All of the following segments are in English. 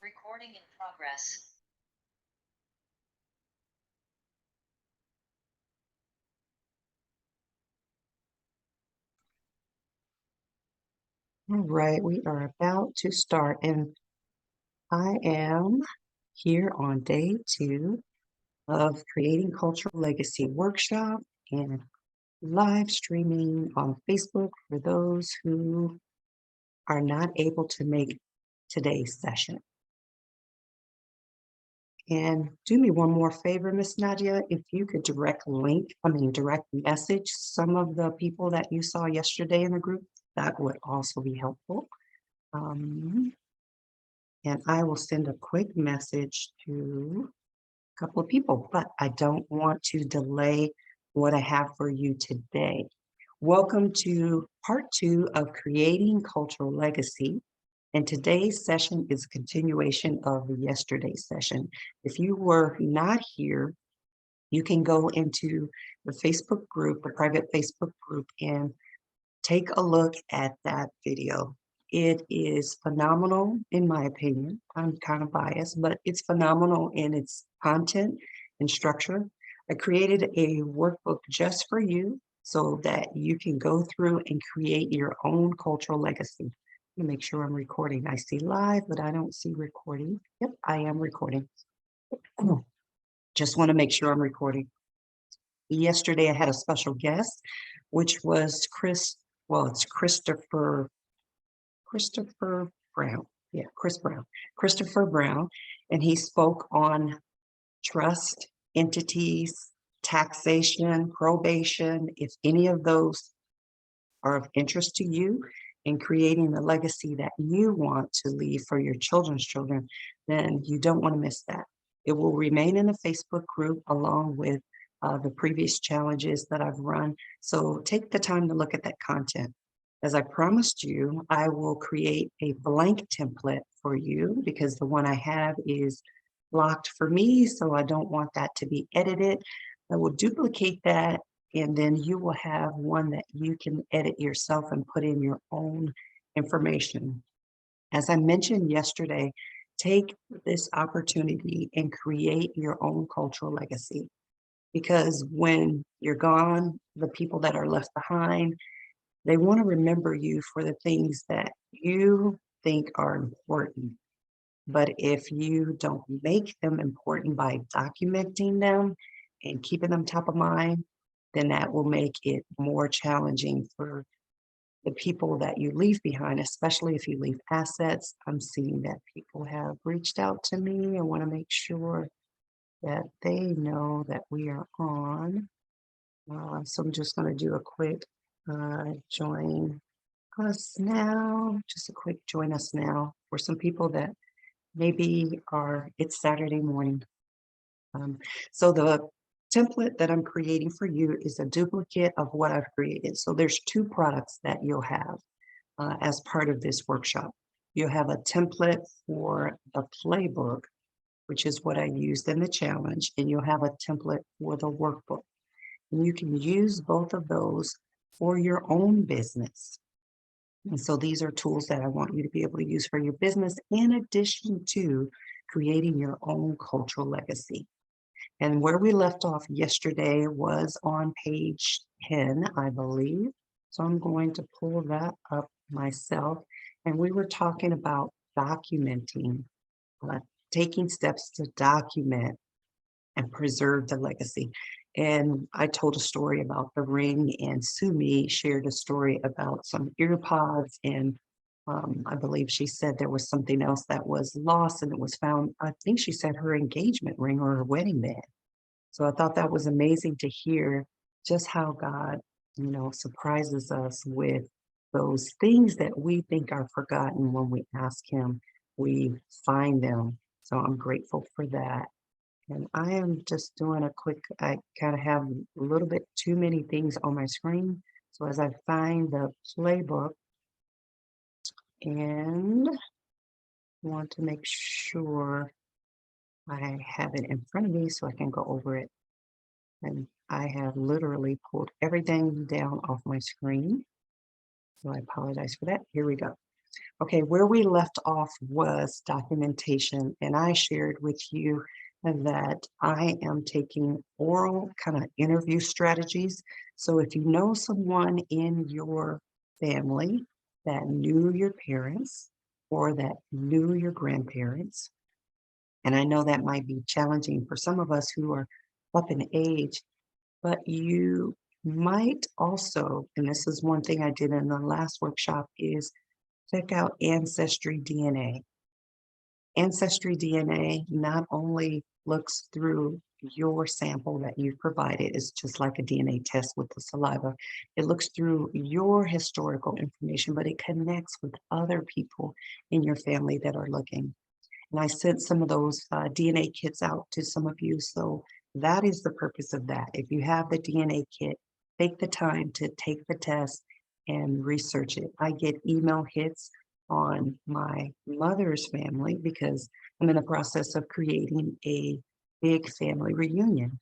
Recording in progress. All right, we are about to start, and I am here on day 2 of Creating Cultural Legacy workshop and live streaming on Facebook for those who are not able to make today's session. And do me one more favor, Miss Nadia, if you could direct message some of the people that you saw yesterday in the group, that would also be helpful. And I will send a quick message to a couple of people, but I don't want to delay what I have for you today. Welcome to part 2 of Creating Cultural Legacy. And today's session is a continuation of yesterday's session. If you were not here, you can go into the Facebook group, the private Facebook group, and take a look at that video. It is phenomenal, in my opinion. I'm kind of biased, but it's phenomenal in its content and structure. I created a workbook just for you so that you can go through and create your own cultural legacy. Let me make sure I'm recording. I see live, but I don't see recording. Yep, I am recording. Just want to make sure I'm recording. Yesterday, I had a special guest, which was it's Christopher Brown. Yeah, Christopher Brown. And he spoke on trust, entities, taxation, probation. If any of those are of interest to you in creating the legacy that you want to leave for your children's children, then you don't want to miss that. It will remain in the Facebook group along with the previous challenges that I've run. So take the time to look at that content. As I promised you, I will create a blank template for you because the one I have is locked for me, so I don't want that to be edited. I will duplicate that, and then you will have one that you can edit yourself and put in your own information. As I mentioned yesterday, take this opportunity and create your own cultural legacy. Because when you're gone, the people that are left behind, they want to remember you for the things that you think are important. But if you don't make them important by documenting them and keeping them top of mind, then that will make it more challenging for the people that you leave behind, especially if you leave assets. I'm seeing that people have reached out to me. I want to make sure that they know that we are on. So I'm just going to do a quick join us now. Just a quick join us now for some people that maybe it's Saturday morning. So the template that I'm creating for you is a duplicate of what I've created. So there's 2 products that you'll have as part of this workshop. You'll have a template for the playbook, which is what I used in the challenge, and you'll have a template for the workbook. And you can use both of those for your own business. And so these are tools that I want you to be able to use for your business in addition to creating your own cultural legacy. And where we left off yesterday was on page 10, I believe. So I'm going to pull that up myself. And we were talking about documenting, taking steps to document and preserve the legacy. And I told a story about the ring, and Sumi shared a story about some ear pods, and I believe she said there was something else that was lost and it was found. I think she said her engagement ring or her wedding band. So I thought that was amazing to hear just how God, surprises us with those things that we think are forgotten. When we ask Him, we find them. So I'm grateful for that. And I am just doing I kind of have a little bit too many things on my screen. So as I find the playbook and want to make sure I have it in front of me so I can go over it. And I have literally pulled everything down off my screen. So I apologize for that. Here we go. Okay, where we left off was documentation, and I shared with you that I am taking oral kind of interview strategies. So if you know someone in your family that knew your parents or that knew your grandparents, and I know that might be challenging for some of us who are up in age, but you might also, and this is one thing I did in the last workshop, is check out Ancestry DNA. Ancestry DNA not only looks through your sample that you've provided, it's just like a DNA test with the saliva. It looks through your historical information, but it connects with other people in your family that are looking. And I sent some of those DNA kits out to some of you. So that is the purpose of that. If you have the DNA kit, take the time to take the test and research it. I get email hits on my mother's family because I'm in the process of creating a big family reunion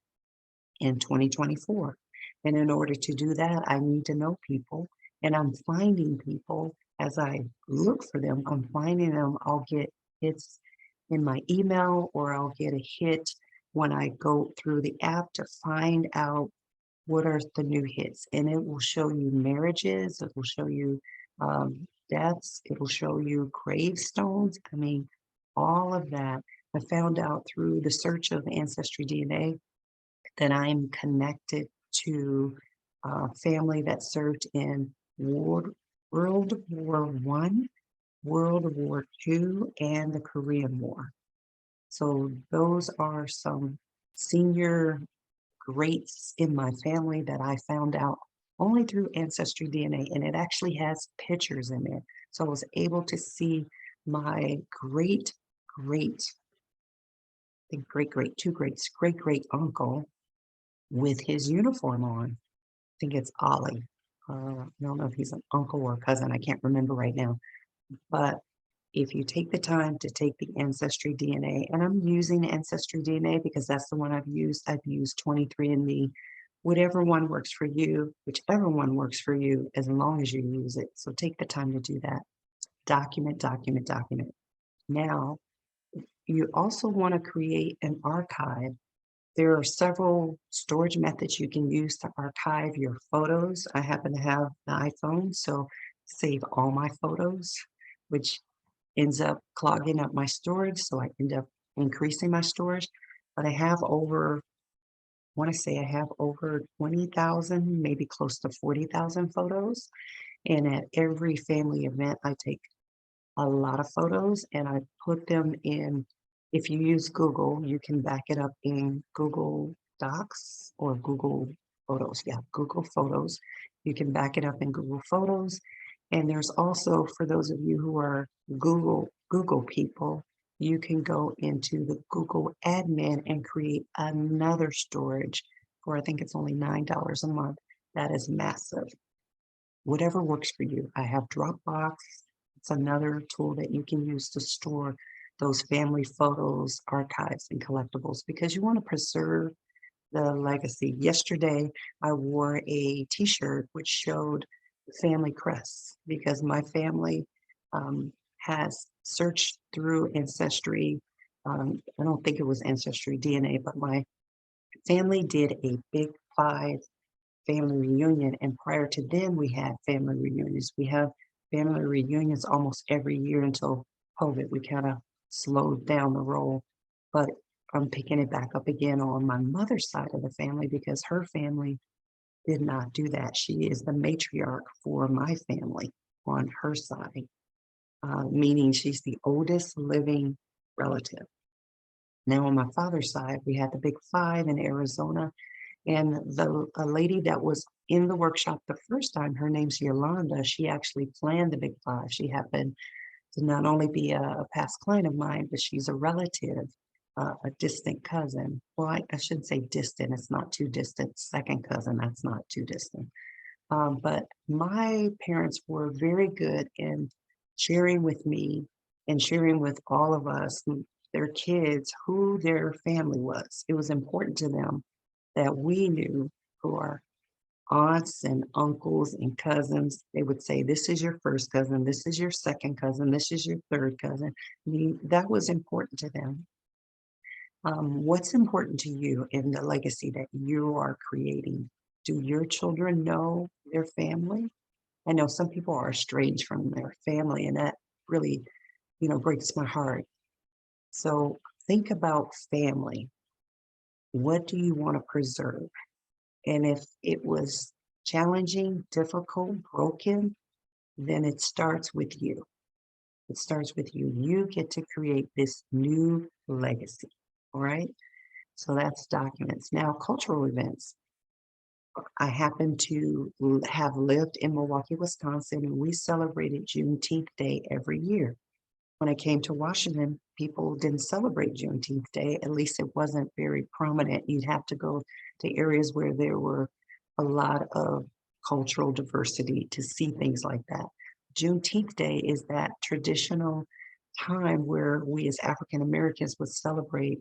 in 2024. And in order to do that, I need to know people. And I'm finding people as I look for them. I'm finding them. I'll get hits in my email or I'll get a hit when I go through the app to find out what are the new hits. And it will show you marriages, it will show you deaths, it will show you gravestones. I mean, all of that. I found out through the search of Ancestry DNA that I'm connected to a family that served in World War One, World War II, and the Korean War. So those are some senior greats in my family that I found out only through Ancestry DNA, and it actually has pictures in there. So I was able to see my great, I think two greats, great uncle with his uniform on. I think it's Ollie. I don't know if he's an uncle or a cousin. I can't remember right now. But if you take the time to take the Ancestry DNA, and I'm using Ancestry DNA because that's the one I've used. I've used 23andMe, whatever one works for you, whichever one works for you, as long as you use it. So take the time to do that. Document, document, document. Now, you also want to create an archive. There are several storage methods you can use to archive your photos. I happen to have an iPhone, so save all my photos, which ends up clogging up my storage. So I end up increasing my storage. But I have over, I want to say I have over 20,000, maybe close to 40,000 photos. And at every family event, I take a lot of photos and I put them in. If you use Google, you can back it up in Google Docs or Google Photos. Yeah, Google Photos. You can back it up in Google Photos. And there's also, for those of you who are Google people, you can go into the Google admin and create another storage for, I think it's only $9 a month. That is massive. Whatever works for you. I have Dropbox. It's another tool that you can use to store those family photos, archives, and collectibles because you want to preserve the legacy. Yesterday, I wore a t-shirt which showed the family crest because my family has searched through Ancestry. I don't think it was Ancestry DNA, but my family did a big five family reunion. And prior to then, we had family reunions. We have family reunions almost every year until COVID. We kind of slowed down the roll, but I'm picking it back up again on my mother's side of the family because her family did not do that. She is the matriarch for my family on her side, meaning she's the oldest living relative. Now, on my father's side, we had the big five in Arizona, and a lady that was in the workshop the first time, her name's Yolanda, she actually planned the big five. She happened to not only be a past client of mine, but she's a relative, a distant cousin. Well, I shouldn't say distant, it's not too distant. Second cousin, that's not too distant. But my parents were very good in sharing with me and sharing with all of us, their kids, who their family was. It was important to them that we knew who our aunts and uncles and cousins, they would say, this is your first cousin, this is your second cousin, this is your third cousin. That was important to them. What's important to you in the legacy that you are creating? Do your children know their family? I know some people are estranged from their family, and that really, breaks my heart. So think about family. What do you want to preserve? And if it was challenging, difficult, broken, then it starts with you. It starts with you. You get to create this new legacy. All right. So that's documents. Now, cultural events. I happen to have lived in Milwaukee, Wisconsin, and we celebrated Juneteenth Day every year. When I came to Washington, people didn't celebrate Juneteenth Day. At least it wasn't very prominent. You'd have to go to areas where there were a lot of cultural diversity to see things like that. Juneteenth Day is that traditional time where we as African Americans would celebrate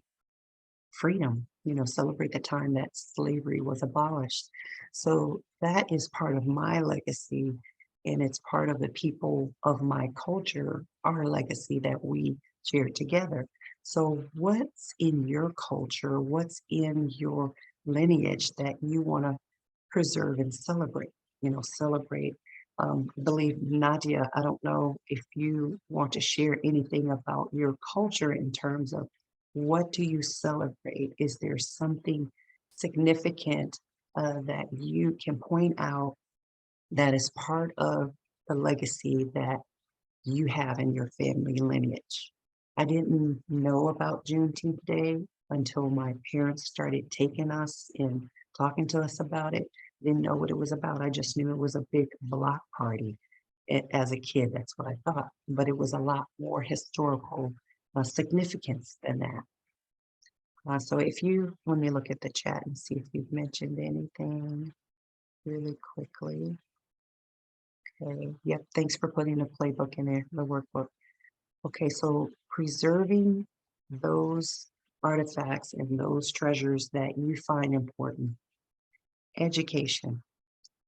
freedom, celebrate the time that slavery was abolished. So that is part of my legacy, and it's part of the people of my culture, our legacy that we share together. So, what's in your culture? What's in your lineage that you want to preserve and celebrate? Celebrate. Believe Nadia, I don't know if you want to share anything about your culture in terms of what do you celebrate? Is there something significant that you can point out that is part of the legacy that you have in your family lineage? I didn't know about Juneteenth Day until my parents started taking us and talking to us about it. Didn't know what it was about. I just knew it was a big block party. As a kid, that's what I thought. But it was a lot more historical significance than that. So if you let me look at the chat and see if you've mentioned anything really quickly. Okay. Yep. Thanks for putting the playbook in there, the workbook. Okay. So preserving those artifacts and those treasures that you find important. Education,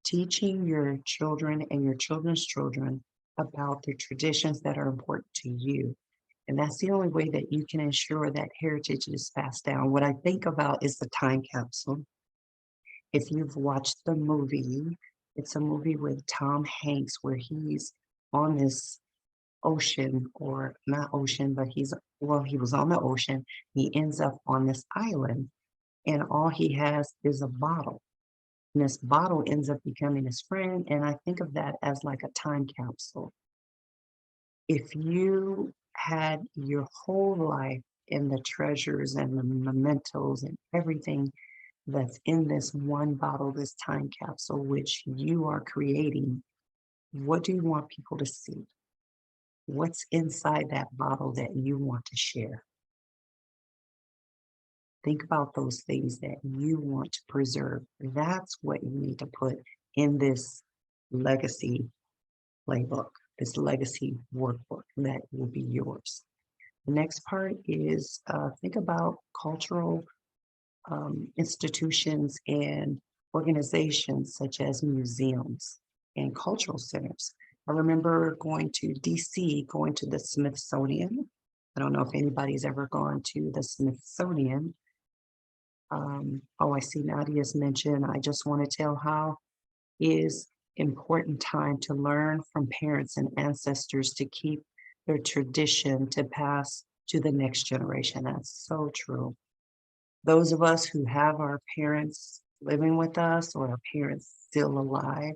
teaching your children and your children's children about the traditions that are important to you. And that's the only way that you can ensure that heritage is passed down. What I think about is the time capsule. If you've watched the movie, it's a movie with Tom Hanks where he's on this ocean, or not ocean, but he was on the ocean. He ends up on this island, and all he has is a bottle. And this bottle ends up becoming his friend. And I think of that as like a time capsule. If you had your whole life in the treasures and the mementos and everything that's in this one bottle, this time capsule, which you are creating, what do you want people to see? What's inside that bottle that you want to share? Think about those things that you want to preserve. That's what you need to put in this legacy playbook, this legacy workbook that will be yours. The next part is think about cultural institutions and organizations such as museums and cultural centers. I remember going to DC, going to the Smithsonian. I don't know if anybody's ever gone to the Smithsonian. Oh, I see Nadia's mentioned. I just want to tell how is important time to learn from parents and ancestors to keep their tradition to pass to the next generation. That's so true. Those of us who have our parents living with us or our parents still alive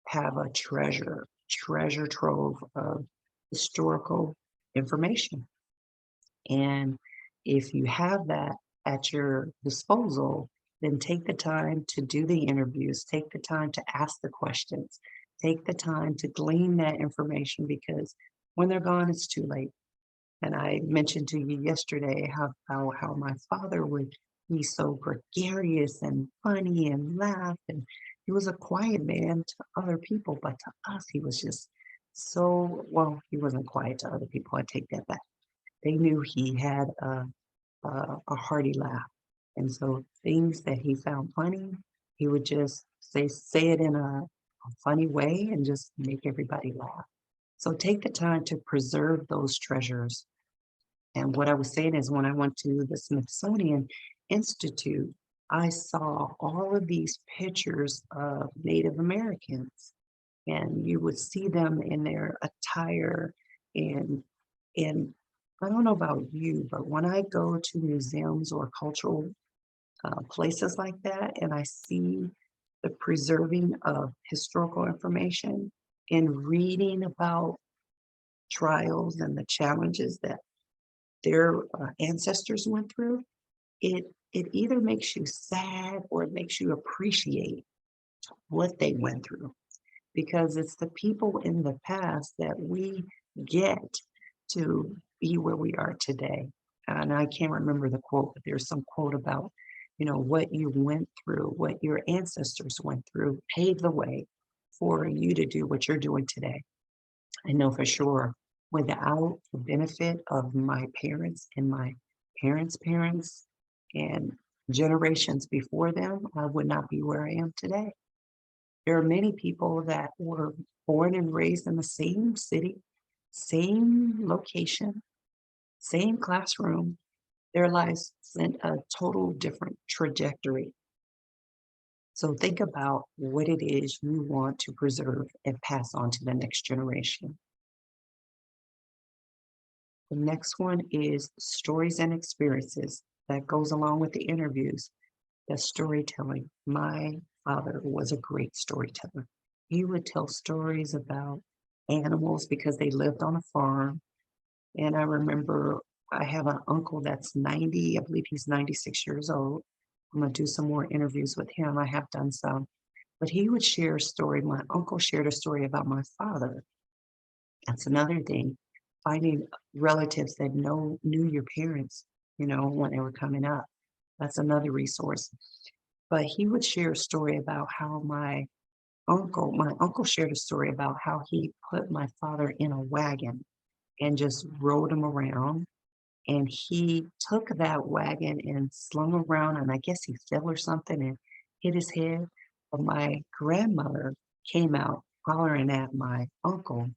have a treasure trove of historical information. And if you have that at your disposal, then take the time to do the interviews, take the time to ask the questions, take the time to glean that information, because when they're gone, it's too late. And I mentioned to you yesterday how my father would be so gregarious and funny and laugh. And he was a quiet man to other people, but to us, he was just so, well, he wasn't quiet to other people. I take that back. They knew he had a hearty laugh. And so things that he found funny, he would just say it in a funny way and just make everybody laugh. So take the time to preserve those treasures. And what I was saying is when I went to the Smithsonian Institute, I saw all of these pictures of Native Americans, and you would see them in their attire and and I don't know about you, but when I go to museums or cultural places like that, and I see the preserving of historical information and reading about trials and the challenges that their ancestors went through, it either makes you sad or it makes you appreciate what they went through because it's the people in the past that we get to be where we are today. And I can't remember the quote, but there's some quote about, what you went through, what your ancestors went through, paved the way for you to do what you're doing today. I know for sure without the benefit of my parents and my parents' parents and generations before them, I would not be where I am today. There are many people that were born and raised in the same city, same location, same classroom. Their lives sent a total different trajectory. So think about what it is you want to preserve and pass on to the next generation. The next one is stories and experiences that goes along with the interviews. The storytelling. My father was a great storyteller. He would tell stories about animals because they lived on a farm. And I remember I have an uncle that's 90, I believe he's 96 years old. I'm going to do some more interviews with him. I have done some. But he would share a story. My uncle shared a story about my father. That's another thing. Finding relatives that knew your parents, when they were coming up. That's another resource. But he would share a story about how my uncle shared a story about how he put my father in a wagon and just rode him around. And he took that wagon and slung around, and I guess he fell or something and hit his head. But my grandmother came out hollering at my uncle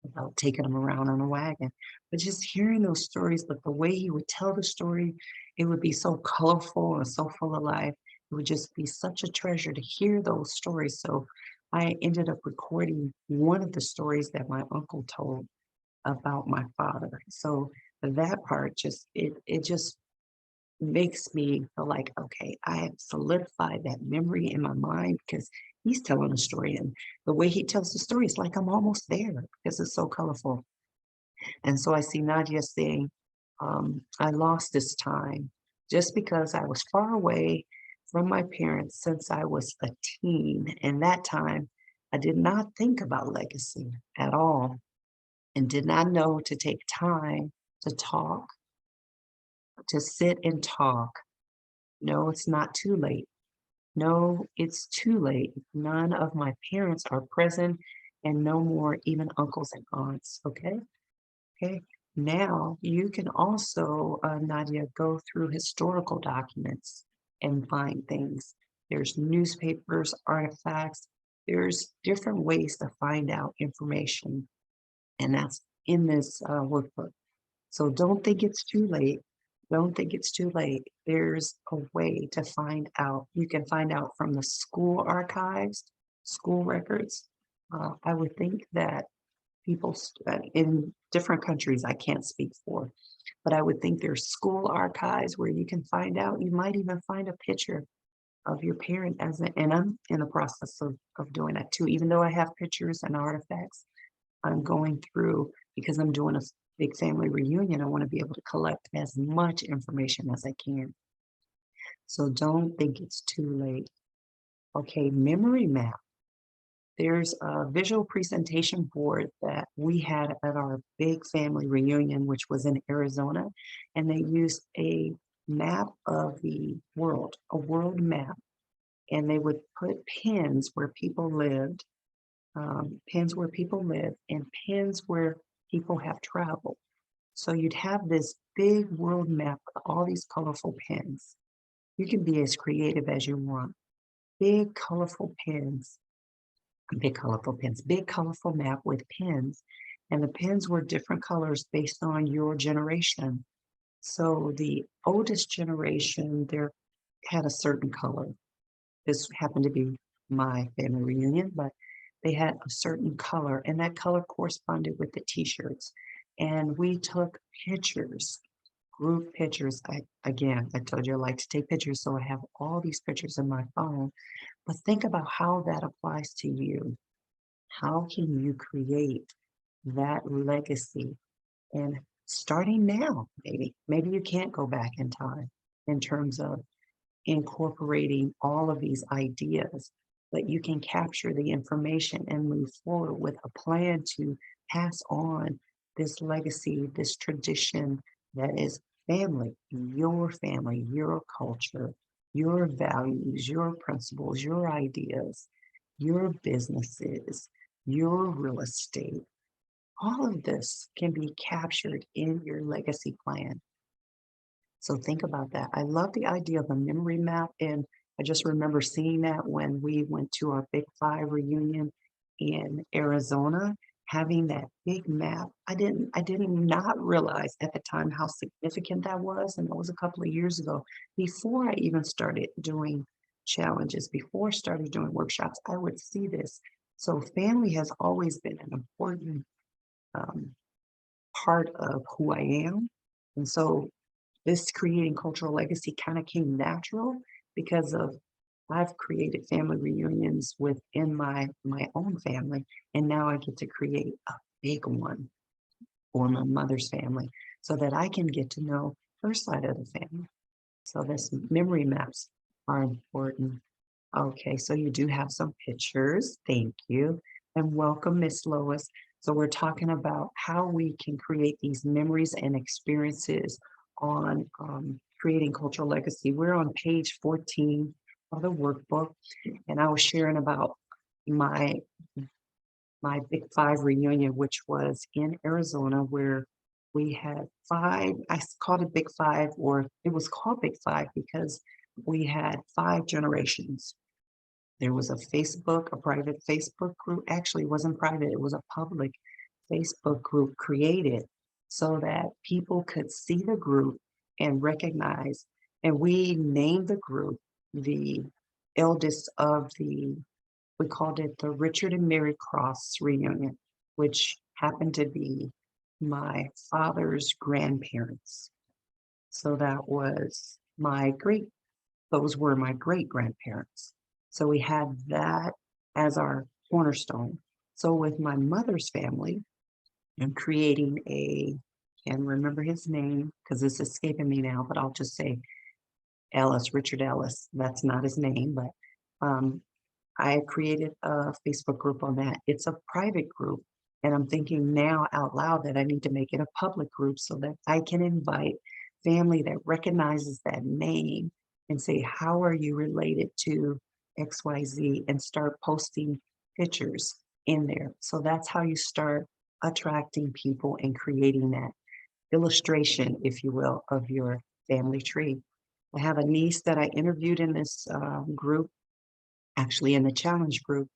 about taking him around on a wagon. But just hearing those stories, but the way he would tell the story, it would be so colorful and so full of life. It would just be such a treasure to hear those stories. So I ended up recording one of the stories that my uncle told about my father. So that part it just makes me feel like, okay, I have solidified that memory in my mind because he's telling a story. And the way he tells the story, it's like I'm almost there because it's so colorful. And so I see Nadia saying, I lost this time just because I was far away from my parents since I was a teen. And that time, I did not think about legacy at all and did not know to take time to talk, to sit and talk. No, it's not too late. No, it's too late. None of my parents are present and no more even uncles and aunts. Okay. Okay. Now you can also, Nadia, go through historical documents and find things. There's newspapers, artifacts. There's different ways to find out information. And that's in this workbook. So don't think it's too late. Don't think it's too late. There's a way to find out. You can find out from the school archives, school records. I would think that in different countries, I can't speak for, but I would think there's school archives where you can find out. You might even find a picture of your parent and I'm in the process of doing that too. Even though I have pictures and artifacts, I'm going through because I'm doing a big family reunion. I want to be able to collect as much information as I can. So don't think it's too late. Okay, memory map. There's a visual presentation board that we had at our big family reunion, which was in Arizona, and they used a map of the world, a world map, and they would put pins where people lived, and pins where people have traveled. So you'd have this big world map with all these colorful pins. You can be as creative as you want. big colorful pens, big colorful map with pens. And the pens were different colors based on your generation. So the oldest generation, there had a certain color. This happened to be my family reunion, but they had a certain color, and that color corresponded with the t-shirts. And we took pictures, group pictures. I told you I like to take pictures, so I have all these pictures in my phone. But think about how that applies to you. How can you create that legacy? And starting now, maybe you can't go back in time in terms of incorporating all of these ideas, but you can capture the information and move forward with a plan to pass on this legacy, this tradition that is family, your culture, your values, your principles, your ideas, your businesses, your real estate. All of this can be captured in your legacy plan. So think about that. I love the idea of a memory map, and I just remember seeing that when we went to our Big Five reunion in Arizona, having that big map. I did not realize at the time how significant that was, and that was a couple of years ago. Before I even started doing challenges, before I started doing workshops, I would see this. So family has always been an important um, part of who I am. And so this creating cultural legacy kind of came natural because of I've created family reunions within my own family, and now I get to create a big one for my mother's family so that I can get to know her side of the family. So this memory maps are important. Okay, so you do have some pictures. Thank you. And welcome, Miss Lois. So we're talking about how we can create these memories and experiences on creating cultural legacy. We're on page 14 of the workbook, and I was sharing about my my Big Five reunion, which was in Arizona, where we had five. Called it Big Five, or it was called Big Five because we had five generations. There was a private Facebook group. Actually, it wasn't private, it was a public Facebook group created so that people could see the group and recognize. And we named the group the eldest of we called it the Richard and Mary Cross reunion, which happened to be my father's grandparents. So that was those were my great grandparents. So we had that as our cornerstone. So with my mother's family, I'm creating can't remember his name because it's escaping me now, but I'll just say Richard Ellis. That's not his name, but um, I created a Facebook group on that. It's a private group. And I'm thinking now out loud that I need to make it a public group so that I can invite family that recognizes that name and say, how are you related to XYZ, and start posting pictures in there. So that's how you start attracting people and creating that illustration, if you will, of your family tree. I have a niece that I interviewed in this group, actually in the challenge group,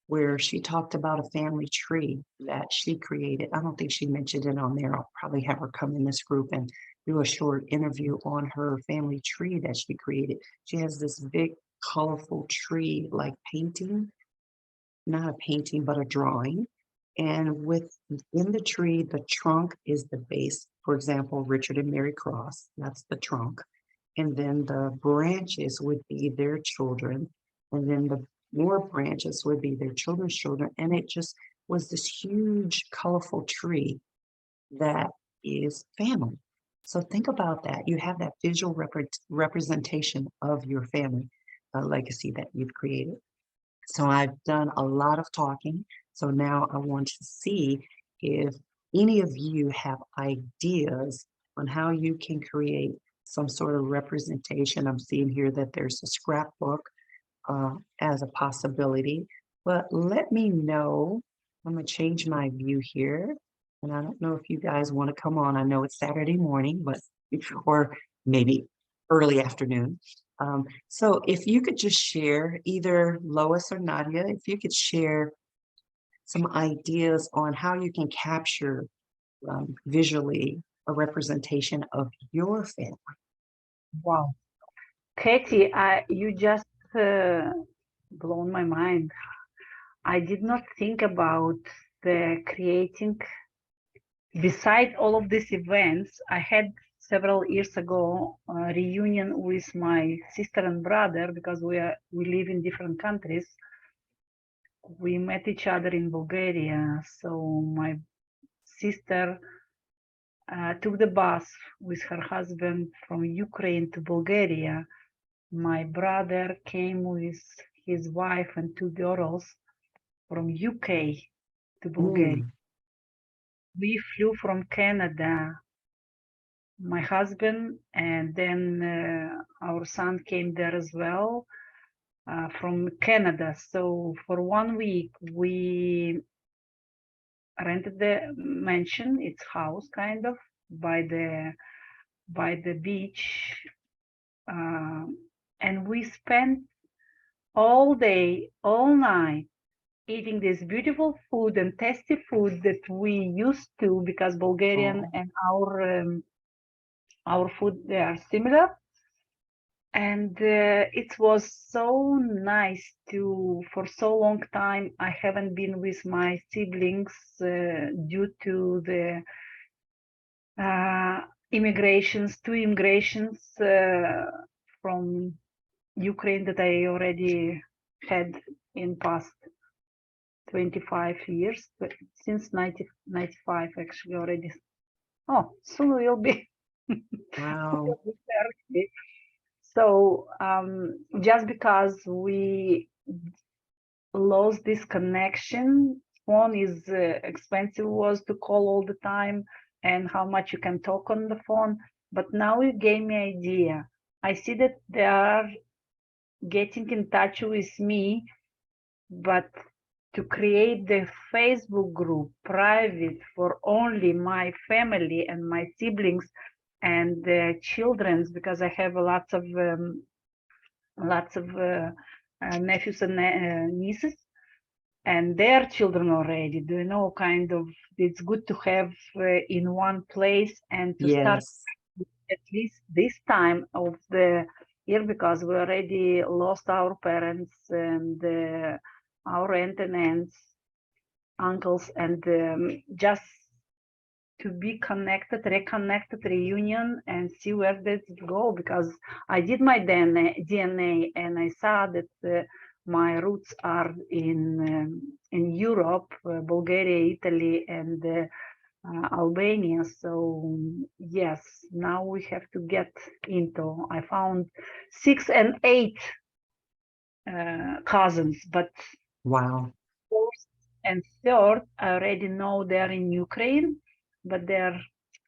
where she talked about a family tree that she created. I don't think she mentioned it on there. I'll probably have her come in this group and do a short interview on her family tree that she created. She has this big, colorful tree like painting, not a painting, but a drawing. And within the tree, the trunk is the base. For example, Richard and Mary Cross, that's the trunk. And then the branches would be their children. And then the more branches would be their children's children. And it just was this huge, colorful tree that is family. So think about that. You have that visual representation of your family legacy that you've created. So I've done a lot of talking. So now I want to see if any of you have ideas on how you can create some sort of representation. I'm seeing here that there's a scrapbook as a possibility, but let me know. I'm going to change my view here. And I don't know if you guys want to come on. I know it's Saturday morning, but or maybe early afternoon. So if you could just share, either Lois or Nadia, if you could share some ideas on how you can capture visually a representation of your family. Wow. Katie, you just blown my mind. I did not think about the creating. Beside all of these events, I had several years ago a reunion with my sister and brother because we live in different countries. We met each other in Bulgaria. So my sister took the bus with her husband from Ukraine to Bulgaria. My brother came with his wife and two girls from UK to Bulgaria. Mm, We flew from Canada, my husband, and then our son came there as well from Canada. So for 1 week, we rented the mansion, its house kind of by the beach, and we spent all day, all night eating this beautiful food and tasty food that we used to, because Bulgarian oh, and our food, they are similar. And it was so nice to, for so long time, I haven't been with my siblings due to the two immigrations from Ukraine that I already had in past 25 years, but since 1995 actually already. Oh, soon we'll be, wow. we'll be 30. So just because we lost this connection, phone is expensive was to call all the time and how much you can talk on the phone. But now you gave me idea. I see that they are getting in touch with me, but to create the Facebook group private for only my family and my siblings and the children's, because I have lots of nephews and nieces and their children already. Do you know, kind of, it's good to have in one place and to start Yes, at least this time of the year, because we already lost our parents and our aunt and aunts, uncles, and just to be connected, reconnected, reunion, and see where does it go. Because I did my DNA and I saw that my roots are in Europe, Bulgaria, Italy, and Albania. So yes, now we have to get into. I found 6 and 8 cousins, but wow. fourth and third, I already know they're in Ukraine, but they're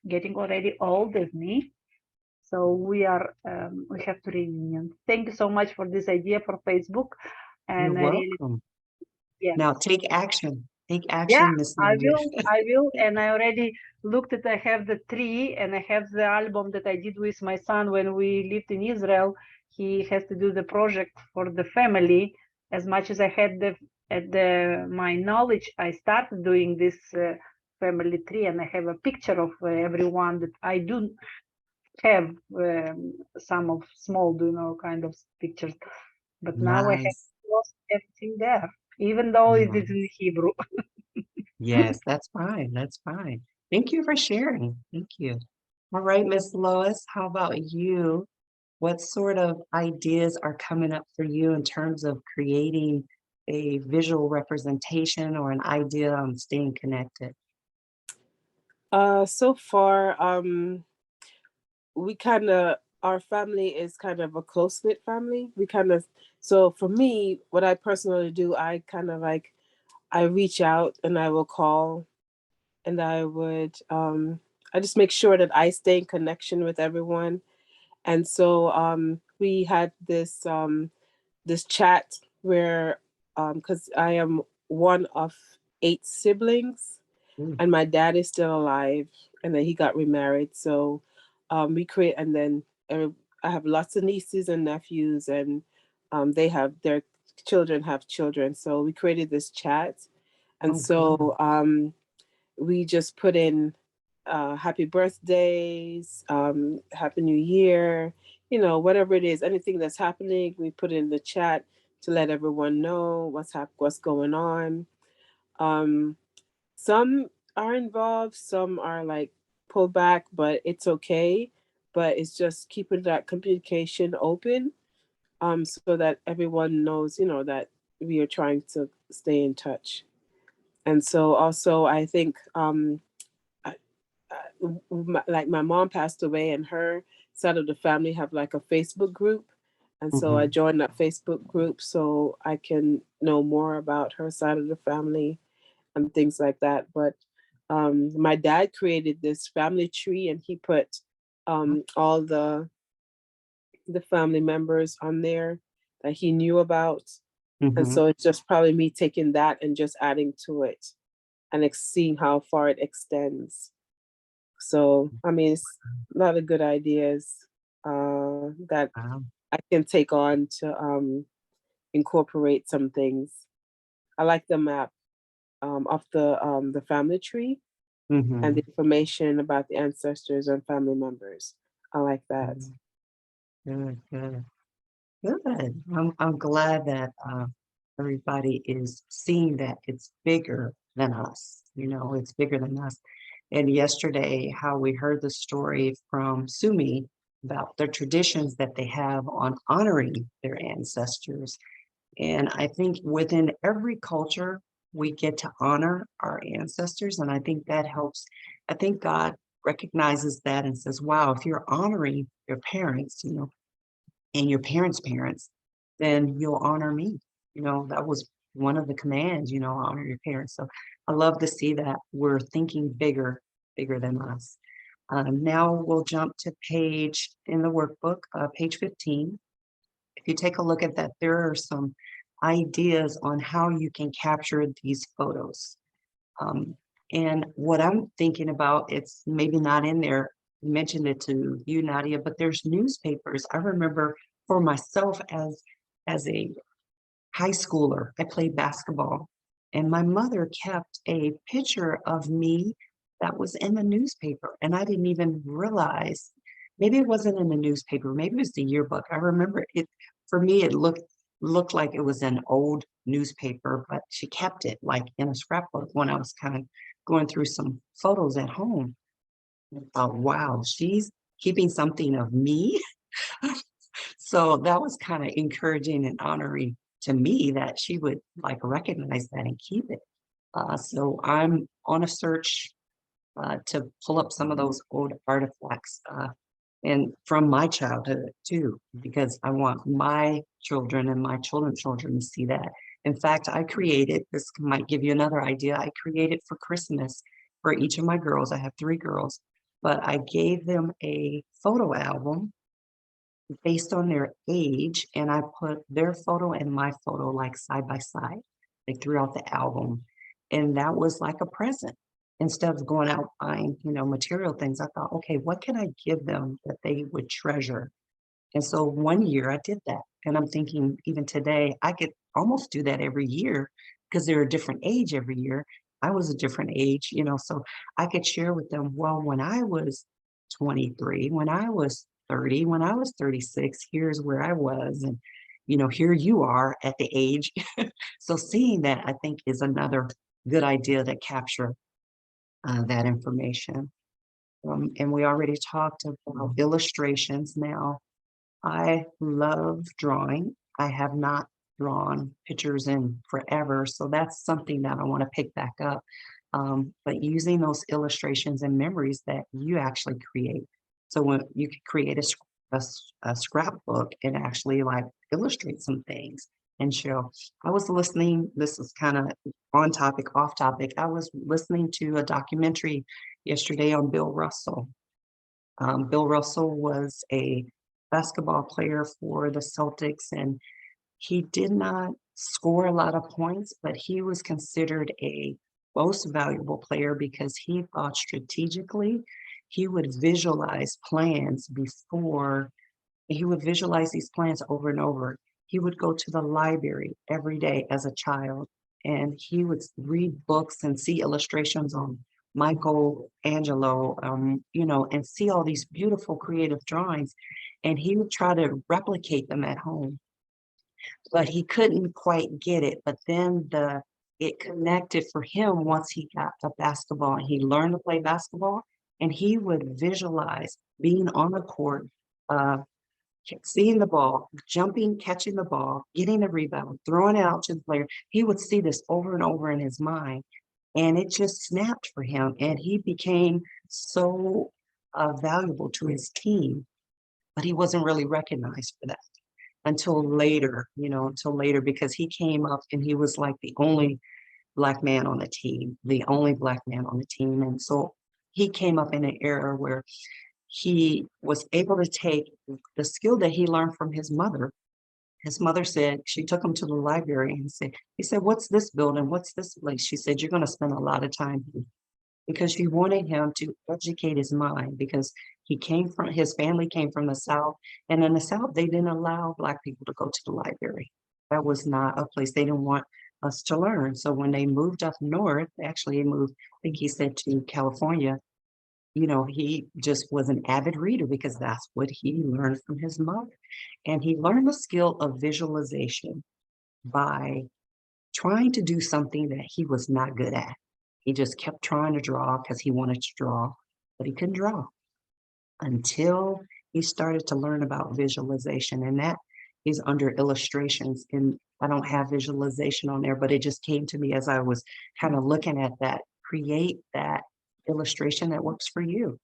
getting already old as me. So we have to reunion. Thank you so much for this idea for Facebook, You're and I really, welcome. yes. Now take action. Take Yeah, action, Miss Nadia. I will, and I already looked at. I have the tree, and I have the album that I did with my son when we lived in Israel. He has to do the project for the family. As much as I had my knowledge, I started doing this family tree, and I have a picture of everyone that I do have some of small, kind of pictures. But now I have Nice. lost everything there, even though it is in Nice. Hebrew. Yes, that's fine. That's fine. Thank you for sharing. Thank you. All right, Miss Lois, how about you? What sort of ideas are coming up for you in terms of creating a visual representation or an idea on staying connected? So far, we kind of, our family is kind of a close knit family. We kind of, so for me, what I personally do, I kind of like, I reach out and I will call and I just make sure that I stay in connection with everyone. And so we had this chat where, because I am one of 8 siblings, Mm, and my dad is still alive, and then he got remarried. So we create, and then I have lots of nieces and nephews, and they have their children have children. So we created this chat, and Oh, good. so we just put in happy birthdays, happy new year, whatever it is, anything that's happening, we put in the chat to let everyone know what's going on. Um, some are involved, some are like pulled back, but it's okay. But it's just keeping that communication open, so that everyone knows, that we are trying to stay in touch. And so also, I think, like my mom passed away, and her side of the family have like a Facebook group, and so I Mhm. joined that Facebook group so I can know more about her side of the family and things like that. But my dad created this family tree, and he put all the family members on there that he knew about, and Mhm. so it's just probably me taking that and just adding to it and seeing how far it extends. So, I mean, it's a lot of good ideas that Wow. I can take on to incorporate some things. I like the map of the family tree and the Mhm. information about the ancestors and family members. I like that. Mhm. Good, good. Good. I'm glad that everybody is seeing that it's bigger than us. It's bigger than us. And yesterday, how we heard the story from Sumi about the traditions that they have on honoring their ancestors. And I think within every culture, we get to honor our ancestors. And I think that helps. I think God recognizes that and says, wow, if you're honoring your parents, and your parents' parents, then you'll honor me. That was one of the commands, honor your parents. So I love to see that we're thinking bigger, bigger than us. Now we'll jump to page in the workbook, page 15. If you take a look at that, there are some ideas on how you can capture these photos. Um, and what I'm thinking about, it's maybe not in there. I mentioned it to you, Nadia, but there's newspapers. I remember for myself as a high schooler, I played basketball, and my mother kept a picture of me that was in the newspaper, and I didn't even realize. Maybe it wasn't in the newspaper, maybe it was the yearbook. I remember it for me, it looked like it was an old newspaper, but she kept it like in a scrapbook when I was kind of going through some photos at home. I thought, wow, she's keeping something of me. So that was kind of encouraging and honoring to me that she would like recognize that and keep it. So I'm on a search to pull up some of those old artifacts and from my childhood too, because I want my children and my children's children to see that. In fact, I created, this might give you another idea. I created for Christmas for each of my girls. I have 3 girls, but I gave them a photo album based on their age, and I put their photo and my photo like side by side, like throughout the album. And that was like a present. Instead of going out buying, material things, I thought, okay, what can I give them that they would treasure? And so one year I did that. And I'm thinking, even today, I could almost do that every year because they're a different age every year. I was a different age, so I could share with them, well, when I was 23, when I was 30, when I was 36, here's where I was. And, here you are at the age. So seeing that, I think, is another good idea to capture that information. And we already talked about illustrations now. I love drawing. I have not drawn pictures in forever, so that's something that I want to pick back up. But using those illustrations and memories that you actually create. So when you could create a scrapbook and actually like illustrate some things and show. I was listening, this is kind of on topic, off topic. I was listening to a documentary yesterday on Bill Russell. Bill Russell was a basketball player for the Celtics, and he did not score a lot of points, but he was considered a most valuable player because he thought strategically. He would visualize plans before And he would visualize these plans over and over. He would go to the library every day as a child, and he would read books and see illustrations on Michelangelo, and see all these beautiful creative drawings. And he would try to replicate them at home, but he couldn't quite get it. But then it connected for him once he got the basketball and he learned to play basketball, and he would visualize being on the court, seeing the ball, jumping, catching the ball, getting the rebound, throwing it out to the player. He would see this over and over in his mind, and it just snapped for him. And he became so valuable to his team, but he wasn't really recognized for that until later, because he came up and he was like the only black man on the team, And so he came up in an era where he was able to take the skill that he learned from his mother. His mother said, she took him to the library and he said, what's this building? What's this place? She said, you're going to spend a lot of time here, because she wanted him to educate his mind, because his family came from the South. And in the South, they didn't allow Black people to go to the library. That was not a place they didn't want us to learn. So when they moved up north, actually he moved, I think he said, to California, he just was an avid reader because that's what he learned from his mother. And he learned the skill of visualization by trying to do something that he was not good at. He just kept trying to draw because he wanted to draw, but he couldn't draw until he started to learn about visualization. And that is under illustrations. And I don't have visualization on there, but it just came to me as I was kind of looking at that. Create that illustration that works for you.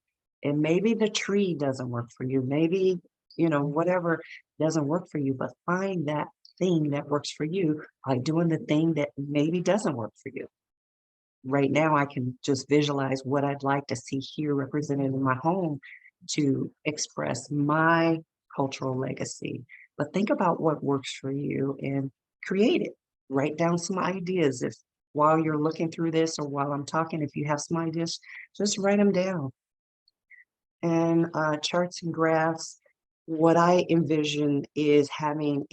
And maybe the tree doesn't work for you. Maybe, whatever doesn't work for you, but find that thing that works for you by doing the thing that maybe doesn't work for you. Right now, I can just visualize what I'd like to see here represented in my home to express my cultural legacy. But think about what works for you and create it. Write down some ideas. If while you're looking through this or while I'm talking, if you have some ideas, just write them down. And charts and graphs, what I envision is having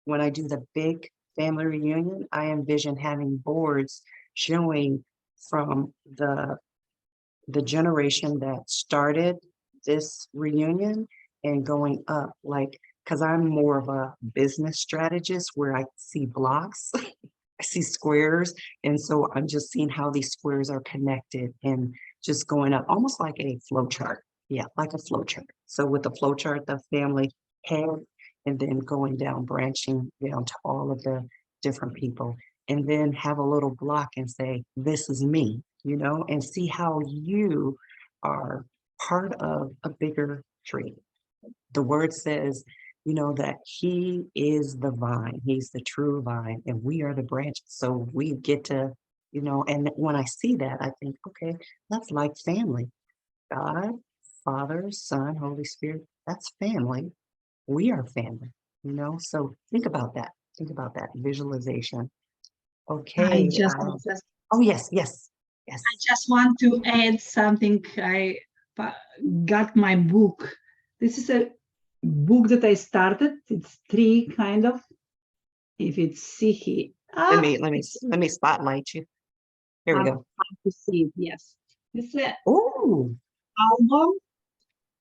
when I do the big family reunion, I envision having boards showing from the generation that started this reunion and going up, because I'm more of a business strategist where I see blocks, I see squares. And so I'm just seeing how these squares are connected and just going up, almost like a flow chart. Yeah, like a flow chart. So with the flow chart, the family head, and then going down, branching down to all of the different people, and then have a little block and say, this is me, and see how you are part of a bigger tree. The word says, that he is the vine, he's the true vine, and we are the branches. So we get to, and when I see that, I think, okay, that's like family. God, Father, Son, Holy Spirit, that's family. We are family, so think about that. Think about that visualization. Okay. Oh, yes. I just want to add something. I got my book. This is a book that I started. It's 3 kind of. If it's see here. Let me spotlight you. Here we go. To see it, yes. It's an album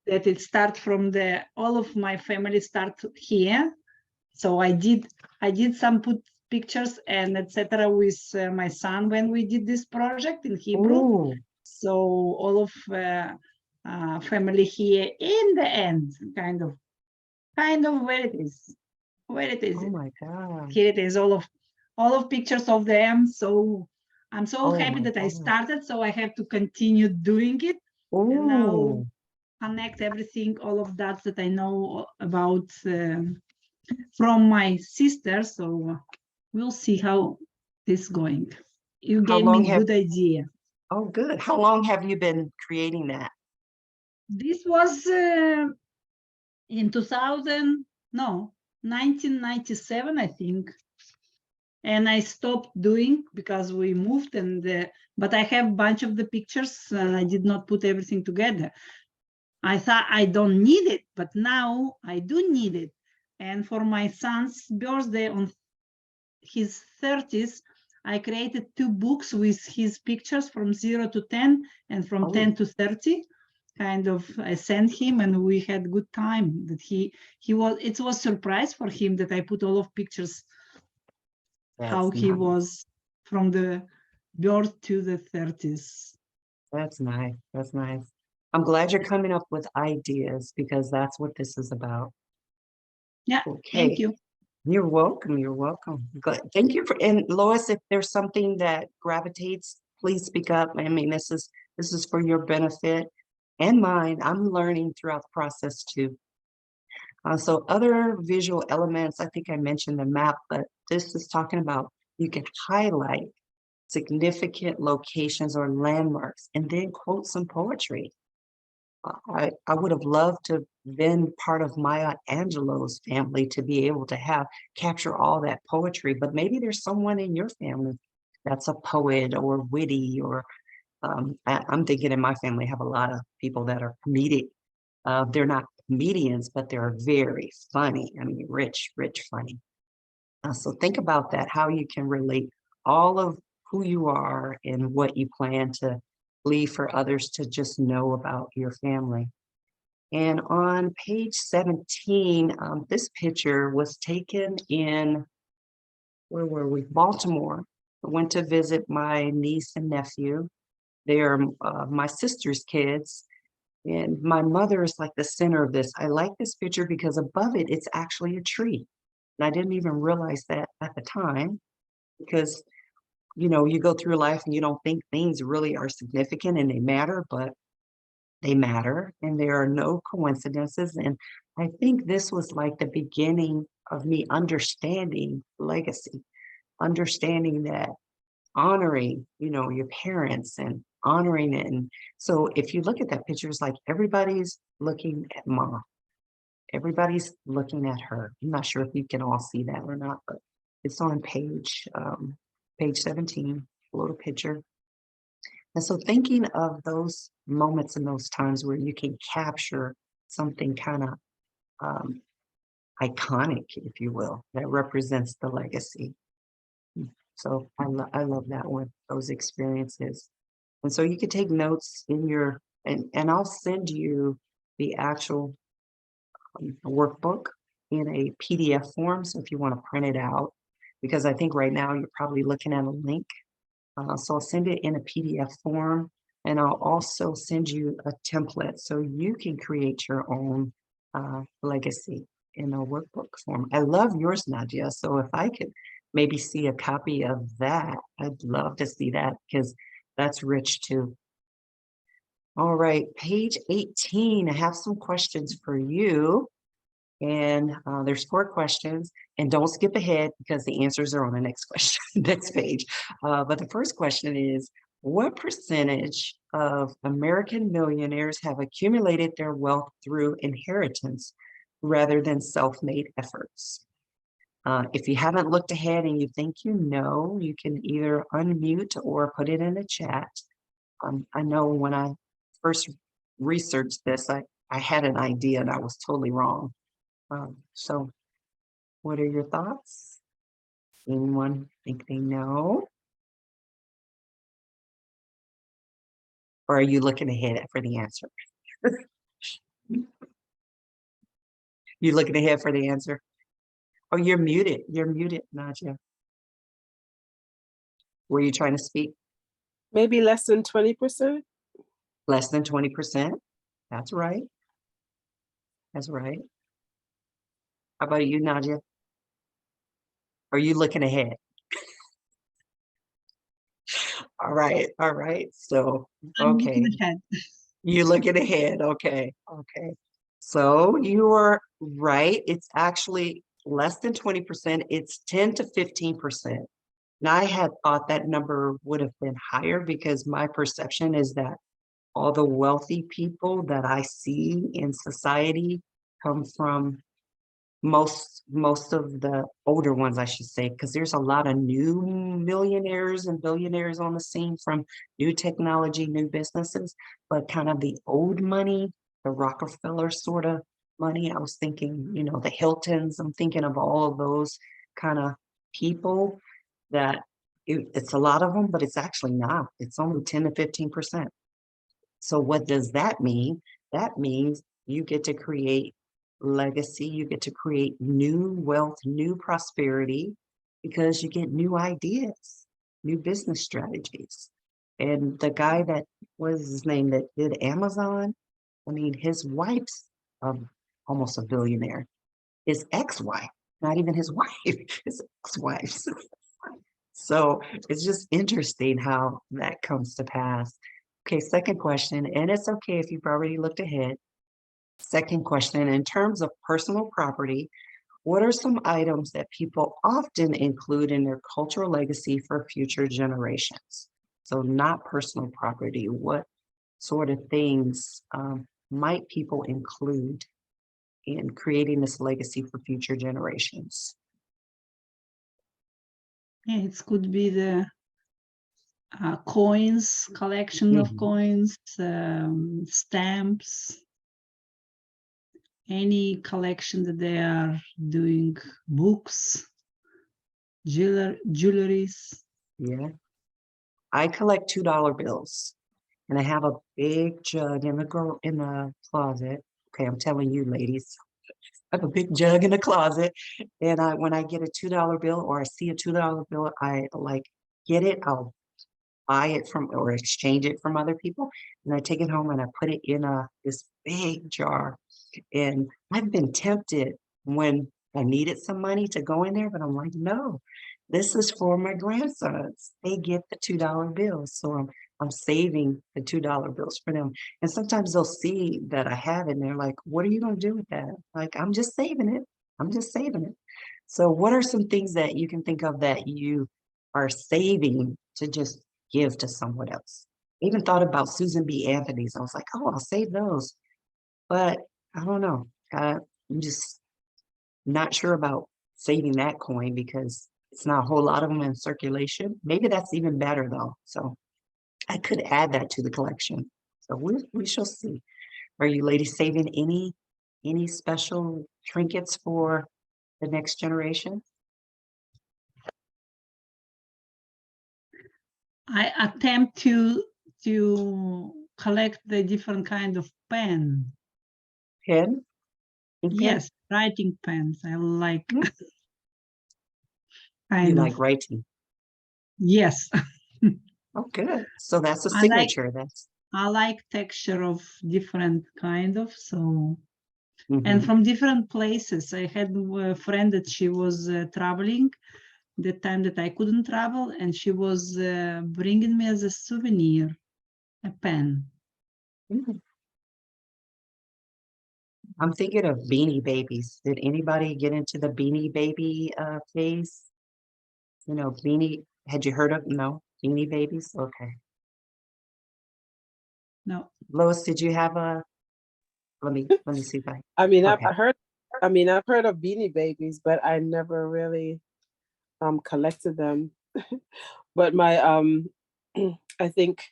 that it starts from all of my family start here. So I did some put pictures and etc. with my son when we did this project in Hebrew. Ooh. So all of family here in the end, kind of where it is. Oh my God. Here it is, all of pictures of them. So I'm so happy that I started. So I have to continue doing it. Ooh. And now connect everything, all of that I know about from my sister. So we'll see how this is going. You gave me a good idea. Oh, good. How long have you been creating that? This was in 1997, I think. And I stopped doing because we moved, but I have a bunch of the pictures and I did not put everything together. I thought I don't need it, but now I do need it. And for my son's birthday on his 30th, I created 2 books with his pictures from 0 to 10 and from 10 to 30. Kind of, I sent him, and we had good time. That it was surprise for him that I put all of pictures how he nice. was from the birth to the 30s. That's nice. That's nice. I'm glad you're coming up with ideas because that's what this is about. Yeah, thank Okay. you. You're welcome. You're welcome. Good. Thank you for, and Lois, if there's something that gravitates, please speak up. I mean, this is for your benefit and mine. I'm learning throughout the process too. So other visual elements, I think I mentioned the map, but this is talking about you can highlight significant locations or landmarks and then quote some poetry. I would have loved to been part of Maya Angelou's family to be able to capture all that poetry, but maybe there's someone in your family that's a poet or witty, or I'm thinking in my family I have a lot of people that are comedic. They're not comedians, but they're very funny. I mean, rich funny. So think about that, how you can relate all of who you are and what you plan to leave for others to just know about your family. And on page 17, this picture was taken in, where were we? Baltimore. I went to visit my niece and nephew. They are my sister's kids. And my mother is like the center of this. I like this picture because above it, it's actually a tree. And I didn't even realize that at the time because, you know, you go through life and you don't think things really are significant and they matter, but they matter and there are no coincidences. And I think this was like the beginning of me understanding legacy, understanding that honoring, you know, your parents and honoring it. And so if you look at that picture, it's like everybody's looking at mom. Everybody's looking at her. I'm not sure if you can all see that or not, but it's on page 17, a little picture. And so thinking of those moments and those times where you can capture something kind of iconic, if you will, that represents the legacy. So I love that one, those experiences. And so you can take notes in your, and I'll send you the actual workbook in a PDF form. So if you want to print it out, because I think right now you're probably looking at a link. So I'll send it in a PDF form, and I'll also send you a template so you can create your own legacy in a workbook form. I love yours, Nadia. So if I could maybe see a copy of that, I'd love to see that because that's rich too. All right, page 18, I have some questions for you. And there's 4 questions, and don't skip ahead because the answers are on the next question, next page. But the first question is, what percentage of American millionaires have accumulated their wealth through inheritance rather than self-made efforts? If you haven't looked ahead and you think you know, you can either unmute or put it in the chat. I know when I first researched this, I had an idea and I was totally wrong. So what are your thoughts? Anyone think they know? Or are you looking ahead for the answer? You looking ahead for the answer? Oh, you're muted. You're muted, Nadia. Were you trying to speak? Maybe less than 20%. Less than 20%? That's right. That's right. How about you, Nadia? Are you looking ahead? All right. All right. So, I'm looking okay. ahead. You're looking ahead. Okay. Okay. So you are right. It's actually less than 20%. It's 10 to 15%. Now, I had thought that number would have been higher because my perception is that all the wealthy people that I see in society come from most of the older ones, I should say, because there's a lot of new millionaires and billionaires on the scene from new technology, new businesses, but kind of the old money the Rockefeller sort of money. I was thinking, you know, the Hiltons. I'm thinking of all of those kind of people that it's a lot of them, but it's actually not. It's only 10 to 15%. So what does that mean? That means you get to create legacy, you get to create new wealth, new prosperity, because you get new ideas, new business strategies. And the guy that was his name that did Amazon, I mean, his wife's almost a billionaire. His ex-wife, not even his wife, his ex-wife's. So it's just interesting how that comes to pass. Okay, second question, and it's okay if you've already looked ahead. Second question, in terms of personal property, what are some items that people often include in their cultural legacy for future generations? So not personal property, what sort of things might people include in creating this legacy for future generations? Yeah, it could be the coins, collection of Mhm. coins, stamps, any collection that they are doing, books, jewelries. Yeah, I collect $2 bills, and I have a big jug in the closet. Okay, I'm telling you, ladies, I have a big jug in the closet, and when I get a $2 bill or I see a $2 bill, I like get it. I'll buy it from or exchange it from other people, and I take it home and I put it in this big jar. And I've been tempted when I needed some money to go in there, but I'm like, no, this is for my grandsons. They get the $2 bills. So I'm saving the $2 bills for them. And sometimes they'll see that I have it and they're like, what are you going to do with that? Like, I'm just saving it. I'm just saving it. So what are some things that you can think of that you are saving to just give to someone else? I even thought about Susan B. Anthony's. I was like, oh, I'll save those. But I don't know. I'm just not sure about saving that coin because it's not a whole lot of them in circulation. Maybe that's even better though. So I could add that to the collection. So we shall see. Are you ladies saving any special trinkets for the next generation? I attempt to collect the different kind of pen. Pen? Ink pen? Yes, writing pens. I like You kind like of. writing? Yes, Oh, good. So that's a I like signature. That's I like texture of different kind of, so and mhm. from different places. I had a friend that she was traveling the time that I couldn't travel, and she was bringing me as a souvenir a pen. Mhm. I'm thinking of Beanie Babies. Did anybody get into the Beanie Baby phase? You know, had you heard of, no, Beanie Babies? Okay. No, Lois, did you have let me see if I mean, okay. I've heard of Beanie Babies, but I never really collected them. But my I think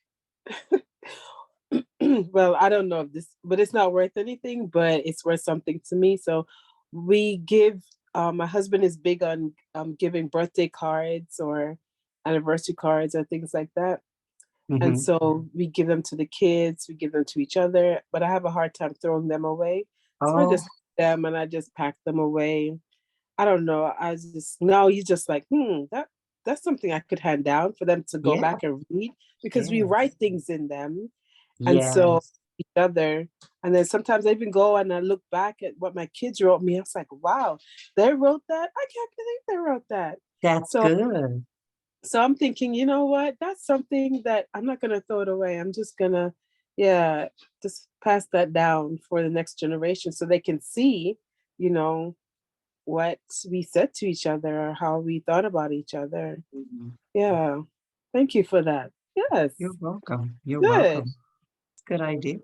well, I don't know if this, but it's not worth anything, but it's worth something to me. So we give, my husband is big on giving birthday cards or anniversary cards or things like that. And Mhm. so we give them to the kids, we give them to each other, but I have a hard time throwing them away. So I Oh, just them and I just pack them away. I don't know. I just now you just like, that's something I could hand down for them to go yeah, back and read because we yeah, write things in them. And so yes, each other. And then sometimes I even go and I look back at what my kids wrote me. I was like, wow, they wrote that? I can't believe they wrote that. that's So good. so I'm thinking, you know what? That's something that I'm not gonna throw it away. I'm just gonna, yeah, just pass that down for the next generation so they can see, you know, what we said to each other or how we thought about each other. Mhm. Yeah. Thank you for that. Yes. You're welcome. You're Good. welcome. It's a good idea.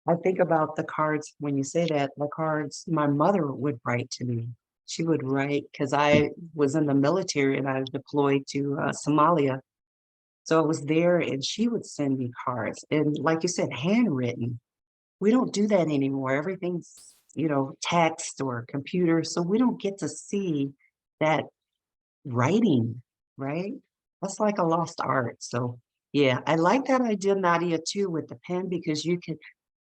I think about the cards when you say that, the cards my mother would write to me. She would write because I was in the military and I was deployed to Somalia. So I was there and she would send me cards. And like you said, handwritten. we don't do that anymore. Everything's, text or computer. So we don't get to see that writing, right? That's like a lost art. So yeah, I like that idea, Nadia, too, with the pen, because you can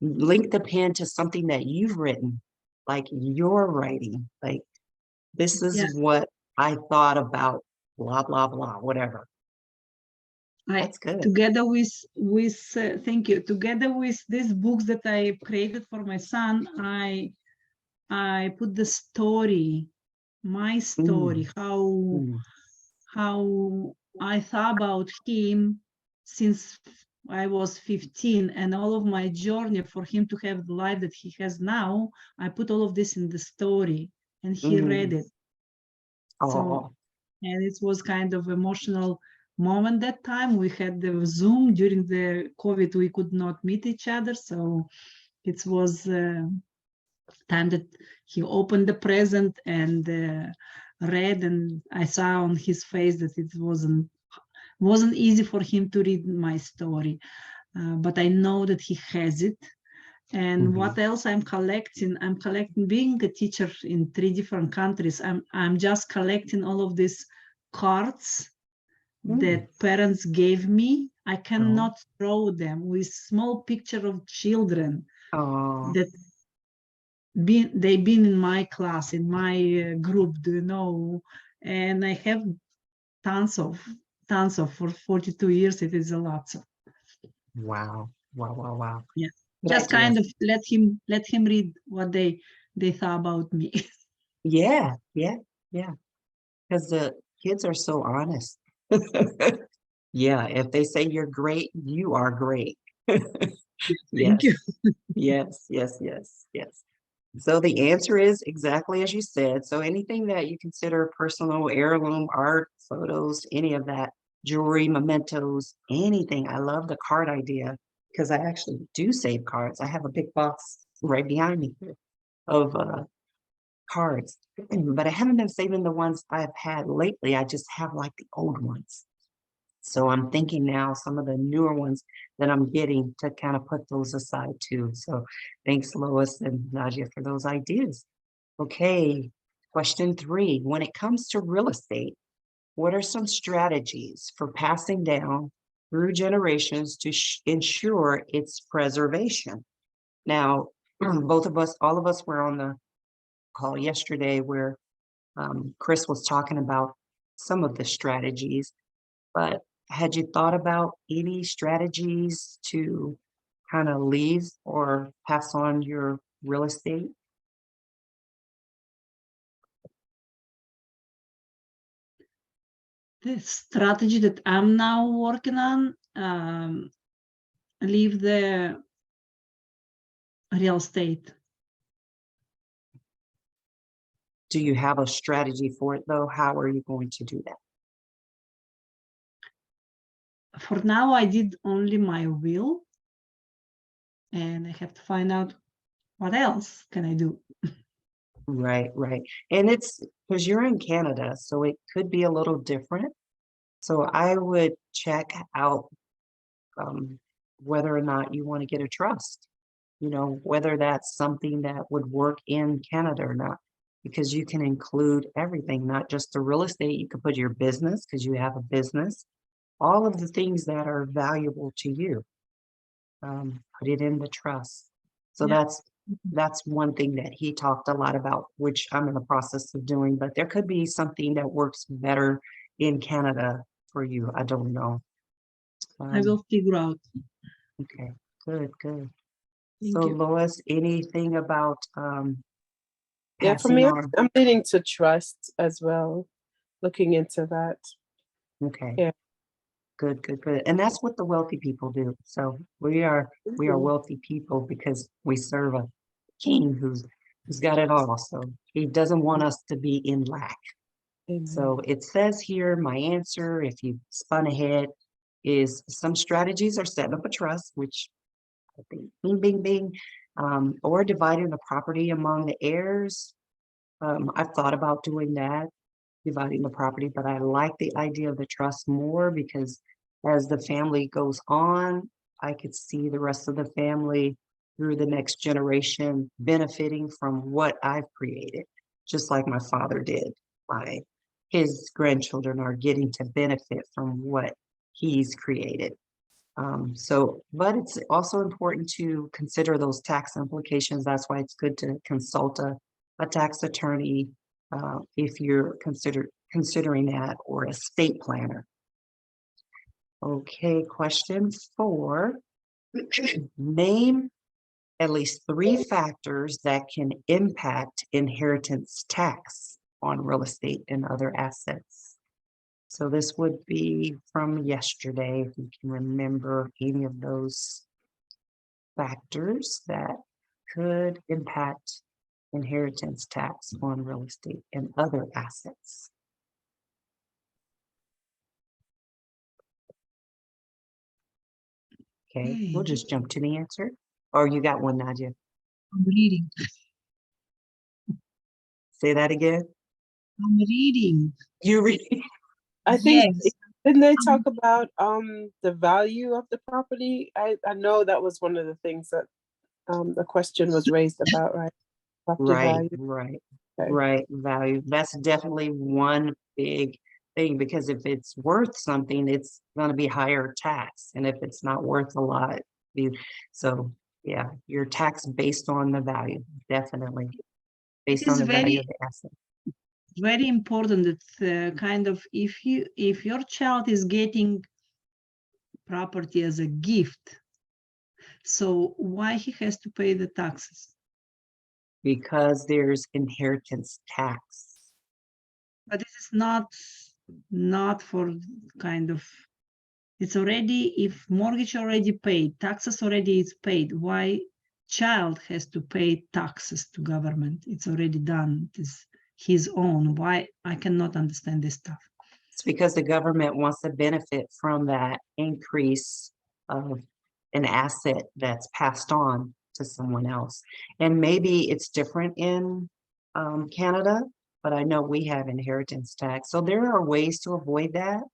link the pen to something that you've written, like your writing. Like, this is Yeah, what I thought about, blah, blah, blah, whatever. I That's good. together with thank you. Together with these books that I created for my son, I put the story, my story, Mm. how I thought about him since I was 15, and all of my journey for him to have the life that he has now. I put all of this in the story, and he read Mm. it. So, Oh, and it was kind of emotional moment that time. We had the Zoom during the COVID. We could not meet each other, so it was time that he opened the present and read, and I saw on his face that it wasn't easy for him to read my story, but I know that he has it. And what else I'm collecting? I'm collecting, being a teacher in 3 different countries. I'm just collecting all of these cards that parents gave me. I cannot throw them, with small picture of children oh, that they've been in my class, in my group, do you know? And I have tons of for 42 years. It is a lot. So wow, wow, wow, wow. yeah, Good just idea. kind of let him read what they thought about me. Yeah, yeah, yeah. Because the kids are so honest. Yeah, if they say you're great, you are great. Thank you. Yes, yes, yes, yes, yes. So the answer is exactly as you said. So anything that you consider personal heirloom art, photos, any of that, jewelry, mementos, anything. I love the card idea because I actually do save cards. I have a big box right behind me here of cards, but I haven't been saving the ones I've had lately. I just have like the old ones. So I'm thinking now some of the newer ones that I'm getting to kind of put those aside too. So thanks, Lois and Nadia, for those ideas. Okay, question 3. When it comes to real estate, what are some strategies for passing down through generations to ensure its preservation? Now, both of us, all of us were on the call yesterday where Chris was talking about some of the strategies, but had you thought about any strategies to kind of leave or pass on your real estate? The strategy that I'm now working on, leave the real estate. Do you have a strategy for it though? How are you going to do that? For now, I did only my will, and I have to find out what else can I do. Right, right. And it's because you're in Canada, so it could be a little different. So I would check out whether or not you want to get a trust, whether that's something that would work in Canada or not, because you can include everything, not just the real estate. You could put your business because you have a business, all of the things that are valuable to you, put it in the trust. So Yeah. that's one thing that he talked a lot about, which I'm in the process of doing, but there could be something that works better in Canada for you. I don't know. I will figure out. Okay, good, good. So Thank you. Lois, anything about Yeah, for passing me, on? I'm leaning to trust as well, looking into that. Okay, Yeah. good, good, good. And that's what the wealthy people do. So we are Mhm. wealthy people because we serve a king who's got it all. So he doesn't want us to be in lack. Amen. So it says here, my answer, if you spun ahead, is some strategies are setting up a trust, which I think bing, bing, bing, or dividing the property among the heirs. I've thought about doing that, dividing the property, but I like the idea of the trust more because as the family goes on, I could see the rest of the family through the next generation benefiting from what I've created, just like my father did. His grandchildren are getting to benefit from what he's created. But it's also important to consider those tax implications. That's why it's good to consult a tax attorney if you're considering that, or a estate planner. Okay, question 4. Name at least 3 factors that can impact inheritance tax on real estate and other assets. So this would be from yesterday, if you can remember any of those factors that could impact inheritance tax on real estate and other assets. Okay, we'll just jump to the answer. Or you got one, Nadia? I'm reading. Say that again. I'm reading. You read. I think, Yes. didn't they talk about the value of the property? I know that was one of the things that the question was raised about, right? Property value. Okay. Right. Value. That's definitely one big thing, because if it's worth something, it's going to be higher tax. And if it's not worth a lot, so yeah, you're taxed based on the value, definitely based on is the value very of the asset. very important that kind of, if your child is getting property as a gift, so why he has to pay the taxes? Because there's inheritance tax. But this is not for kind of, it's already, if mortgage already paid, taxes already is paid, why child has to pay taxes to government? It's already done. It is his own. Why? I cannot understand this stuff. It's because the government wants to benefit from that increase of an asset that's passed on to someone else. And maybe it's different in Canada, but I know we have inheritance tax. So there are ways to avoid that.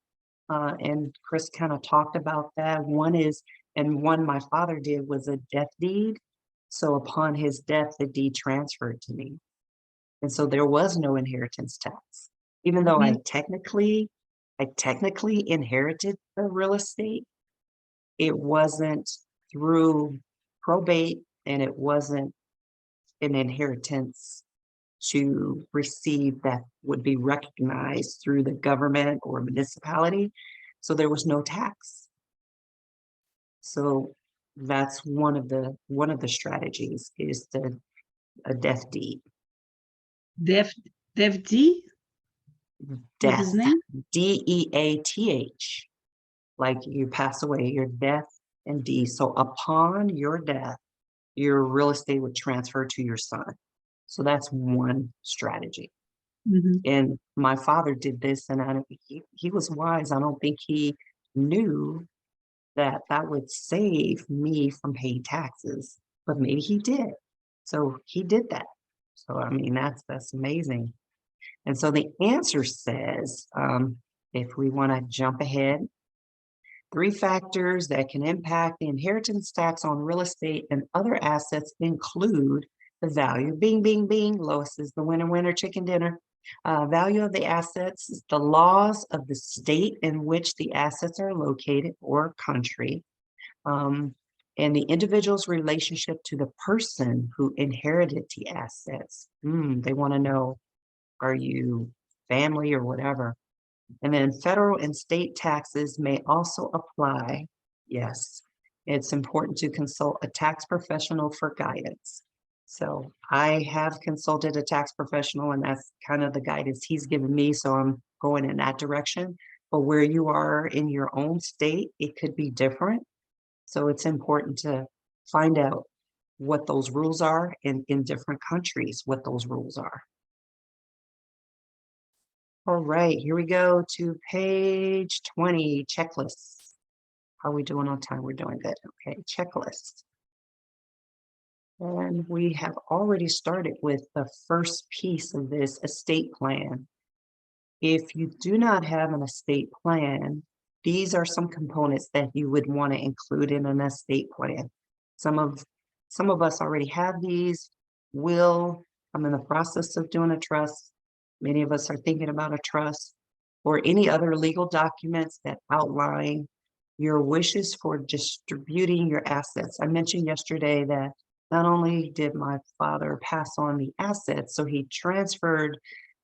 And Chris kind of talked about that. One is, and one my father did, was a death deed. So upon his death, the deed transferred to me. And so there was no inheritance tax, even though I technically inherited the real estate. It wasn't through probate, and it wasn't an inheritance to receive that would be recognized through the government or municipality. So there was no tax. So that's one of the strategies, is a death deed. Death deed? What Death, is name? DEATH, like you pass away, your death and deed. So upon your death, your real estate would transfer to your son. So that's one strategy. Mhm. And my father did this, and he was wise. I don't think he knew that that would save me from paying taxes, but maybe he did. So he did that. So I mean, that's amazing. And so the answer says, if we want to jump ahead, 3 factors that can impact the inheritance tax on real estate and other assets include the value. Bing, bing, bing. Lois is the winner, winner, chicken dinner. Value of the assets, the laws of the state in which the assets are located or country, and the individual's relationship to the person who inherited the assets. They want to know, are you family or whatever? And then federal and state taxes may also apply. Yes, it's important to consult a tax professional for guidance. So I have consulted a tax professional, and that's kind of the guidance he's given me. So I'm going in that direction. But where you are in your own state, it could be different. So it's important to find out what those rules are in different countries, what those rules are. All right, here we go to page 20, checklists. How are we doing on time? We're doing good. Okay, checklist. And we have already started with the first piece of this, estate plan. If you do not have an estate plan, these are some components that you would want to include in an estate plan. Some some of us already have these. I'm in the process of doing a trust. Many of us are thinking about a trust or any other legal documents that outline your wishes for distributing your assets. I mentioned yesterday that not only did my father pass on the assets, so he transferred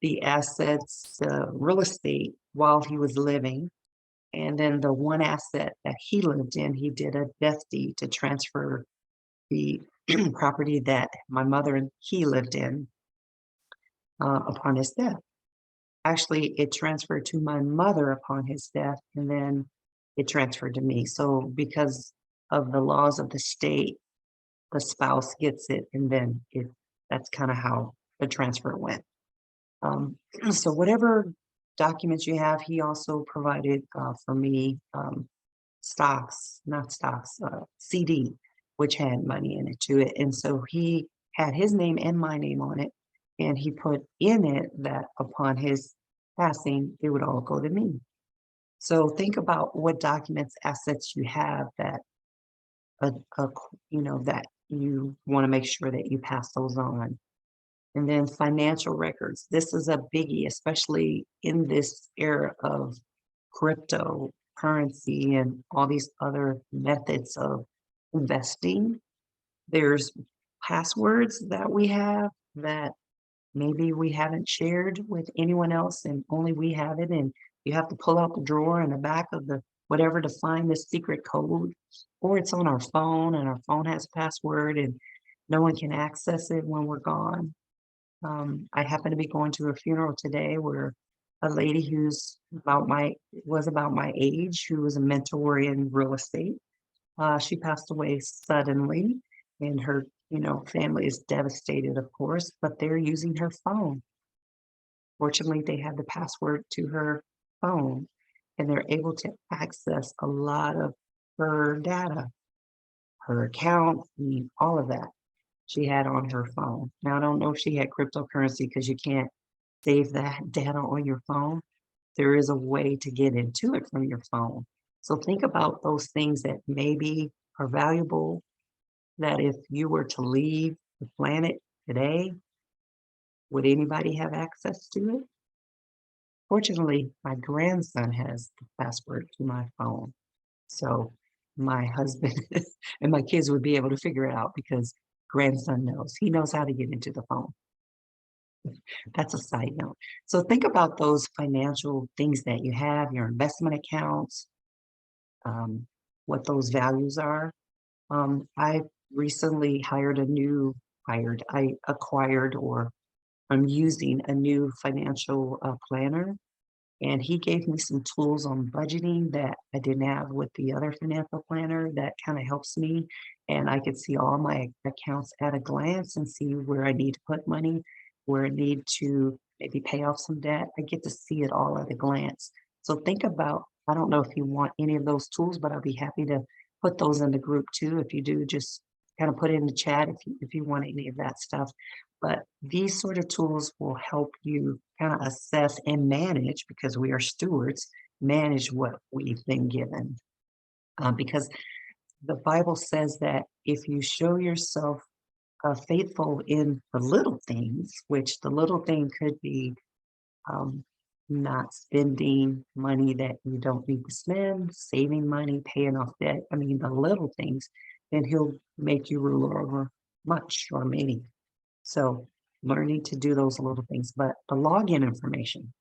the assets, real estate, while he was living. And then the one asset that he lived in, he did a death deed to transfer the property that my mother and he lived in upon his death. Actually, it transferred to my mother upon his death, and then it transferred to me. So because of the laws of the state, the spouse gets it, and then that's kind of how the transfer went. So whatever documents you have, he also provided for me CD, which had money in it to it. And so he had his name and my name on it. And he put in it that upon his passing, it would all go to me. So think about what documents, assets you have that, that you want to make sure that you pass those on. And then financial records. This is a biggie, especially in this era of cryptocurrency and all these other methods of investing. There's passwords that we have that maybe we haven't shared with anyone else and only we have it. And you have to pull out the drawer in the back of the whatever to find the secret code, or it's on our phone and our phone has a password and no one can access it when we're gone. I happen to be going to a funeral today where a lady who's was about my age, who was a mentor in real estate. She passed away suddenly, and her, family is devastated, of course, but they're using her phone. Fortunately, they have the password to her phone, and they're able to access a lot of her data, her account, all of that she had on her phone. Now, I don't know if she had cryptocurrency because you can't save that data on your phone. There is a way to get into it from your phone. So think about those things that maybe are valuable, that if you were to leave the planet today, would anybody have access to it? Fortunately, my grandson has the password to my phone. So my husband and my kids would be able to figure it out because grandson knows. He knows how to get into the phone. That's a side note. So think about those financial things that you have, your investment accounts, what those values are. I recently I acquired, or I'm using a new financial planner. And he gave me some tools on budgeting that I didn't have with the other financial planner that kind of helps me. And I could see all my accounts at a glance and see where I need to put money, where I need to maybe pay off some debt. I get to see it all at a glance. So think about, I don't know if you want any of those tools, but I'll be happy to put those in the group too. If you do, just kind of put it in the chat if you want any of that stuff. But these sort of tools will help you kind of assess and manage, because we are stewards, manage what we've been given. Because the Bible says that if you show yourself faithful in the little things, which the little thing could be not spending money that you don't need to spend, saving money, paying off debt, I mean, the little things, then he'll make you ruler over much or many. So learning to do those little things, but the login information,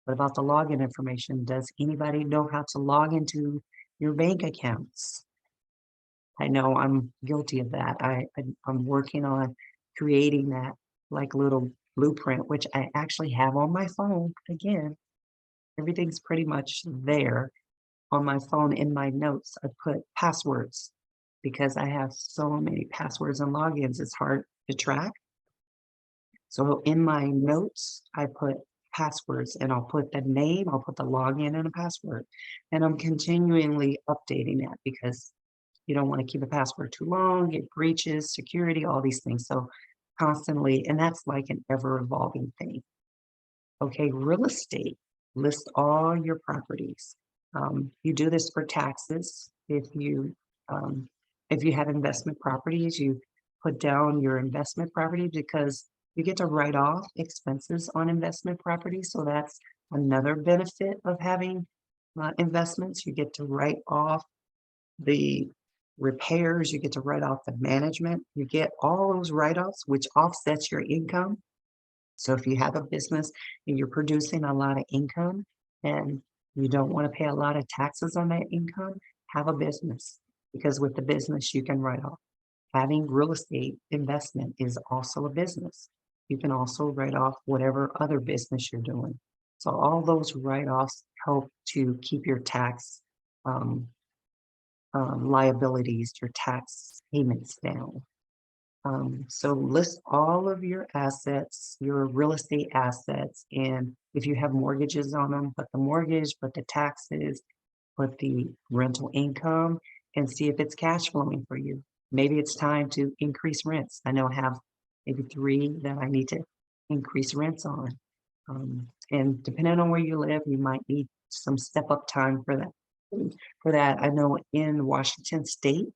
what about the login information? Does anybody know how to log into your bank accounts? I know I'm guilty of that. I'm working on creating that like little blueprint, which I actually have on my phone. Again, everything's pretty much there on my phone. In my notes, I put passwords because I have so many passwords and logins. It's hard to track. So in my notes, I put passwords, and I'll put the name, I'll put the login and a password. And I'm continually updating that because you don't want to keep a password too long, it breaches security, all these things. So constantly, and that's like an ever evolving thing. Okay, real estate, list all your properties. You do this for taxes. If you have investment properties, you put down your investment property because you get to write off expenses on investment property. So that's another benefit of having investments. You get to write off the repairs, you get to write off the management, you get all those write-offs, which offsets your income. So if you have a business and you're producing a lot of income and you don't want to pay a lot of taxes on that income, have a business, because with the business you can write off. Having real estate investment is also a business. You can also write off whatever other business you're doing. So all those write-offs help to keep your tax liabilities, your tax payments down. So list all of your assets, your real estate assets, and if you have mortgages on them, put the mortgage, put the taxes, put the rental income, and see if it's cash flowing for you. Maybe it's time to increase rents. I know I have maybe 3 that I need to increase rents on. And depending on where you live, you might need some step up time for that. I know in Washington State,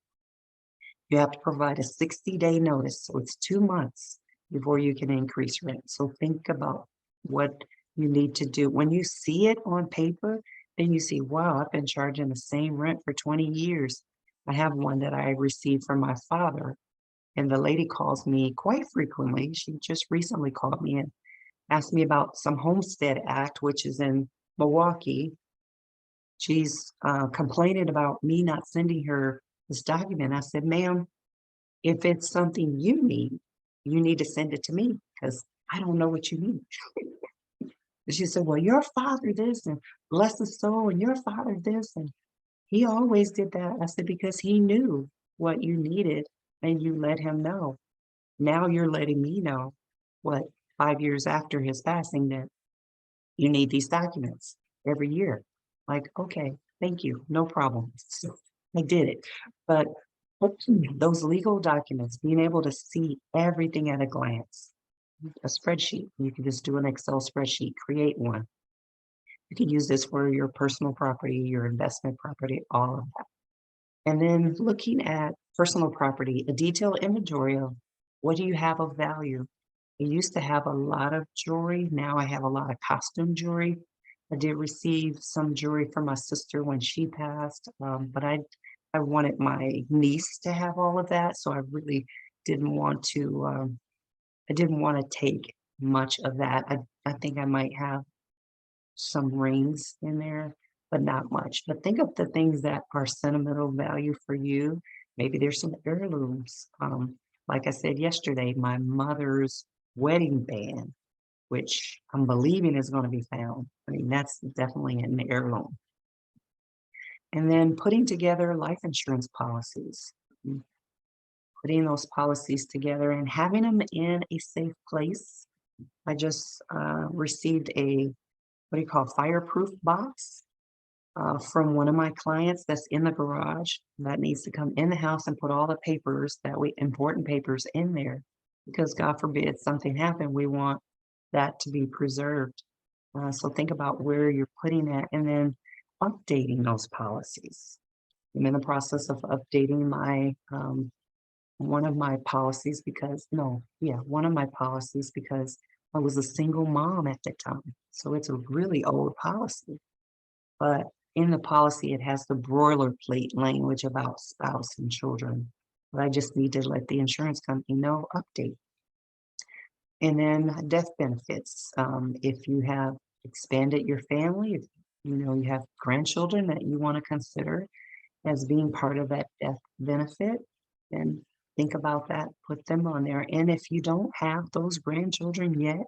you have to provide a 60-day notice. So it's 2 months before you can increase rent. So think about what you need to do. When you see it on paper, then you see, wow, I've been charging the same rent for 20 years. I have one that I received from my father, and the lady calls me quite frequently. She just recently called me and asked me about some Homestead Act, which is in Milwaukee. She's complaining about me not sending her this document. I said, ma'am, if it's something you need to send it to me because I don't know what you need. And she said, well, your father this and bless his soul, and your father this, and he always did that. I said, because he knew what you needed and you let him know. Now you're letting me know 5 years after his passing that you need these documents every year. Like, okay, thank you, no problem. So I did it. But those legal documents, being able to see everything at a glance, a spreadsheet, you can just do an Excel spreadsheet, create one. You can use this for your personal property, your investment property, all of that. And then looking at personal property, a detailed inventory of what do you have of value. I used to have a lot of jewelry. Now I have a lot of costume jewelry. I did receive some jewelry from my sister when she passed, but I wanted my niece to have all of that, so I really didn't want to. I didn't want to take much of that. I think I might have some rings in there, but not much. But think of the things that are sentimental value for you. Maybe there's some heirlooms. Like I said yesterday, my mother's wedding band, which I'm believing is going to be found. I mean, that's definitely an heirloom. And then putting together life insurance policies, putting those policies together and having them in a safe place. I just received a, what do you call, fireproof box from one of my clients that's in the garage that needs to come in the house and put all the papers important papers in there, because God forbid something happened, we want that to be preserved. So think about where you're putting that and then updating those policies. I'm in the process of updating my one of my policies because I was a single mom at the time. So it's a really old policy. But in the policy, it has the boilerplate language about spouse and children. But I just need to let the insurance company know, update. And then death benefits. If you have expanded your family, if you have grandchildren that you want to consider as being part of that death benefit, then think about that, put them on there. And if you don't have those grandchildren yet,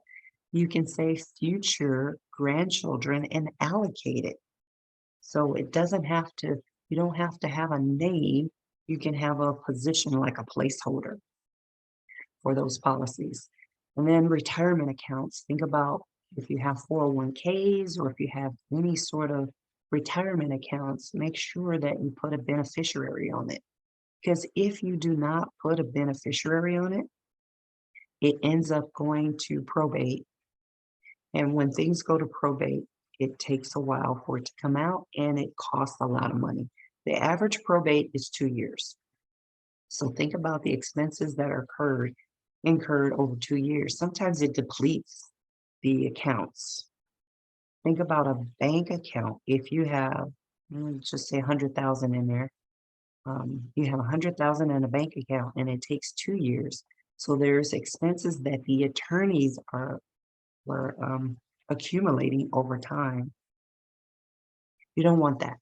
you can say future grandchildren and allocate it. So it doesn't have to, you don't have to have a name. You can have a position like a placeholder for those policies. And then retirement accounts, think about if you have 401ks or if you have any sort of retirement accounts, make sure that you put a beneficiary on it. Because if you do not put a beneficiary on it, it ends up going to probate. And when things go to probate, it takes a while for it to come out and it costs a lot of money. The average probate is 2 years. So think about the expenses that are incurred over 2 years. Sometimes it depletes the accounts. Think about a bank account. If you have, let's just say 100,000 in there, you have 100,000 in a bank account and it takes 2 years. So there's expenses that the attorneys were accumulating over time. You don't want that.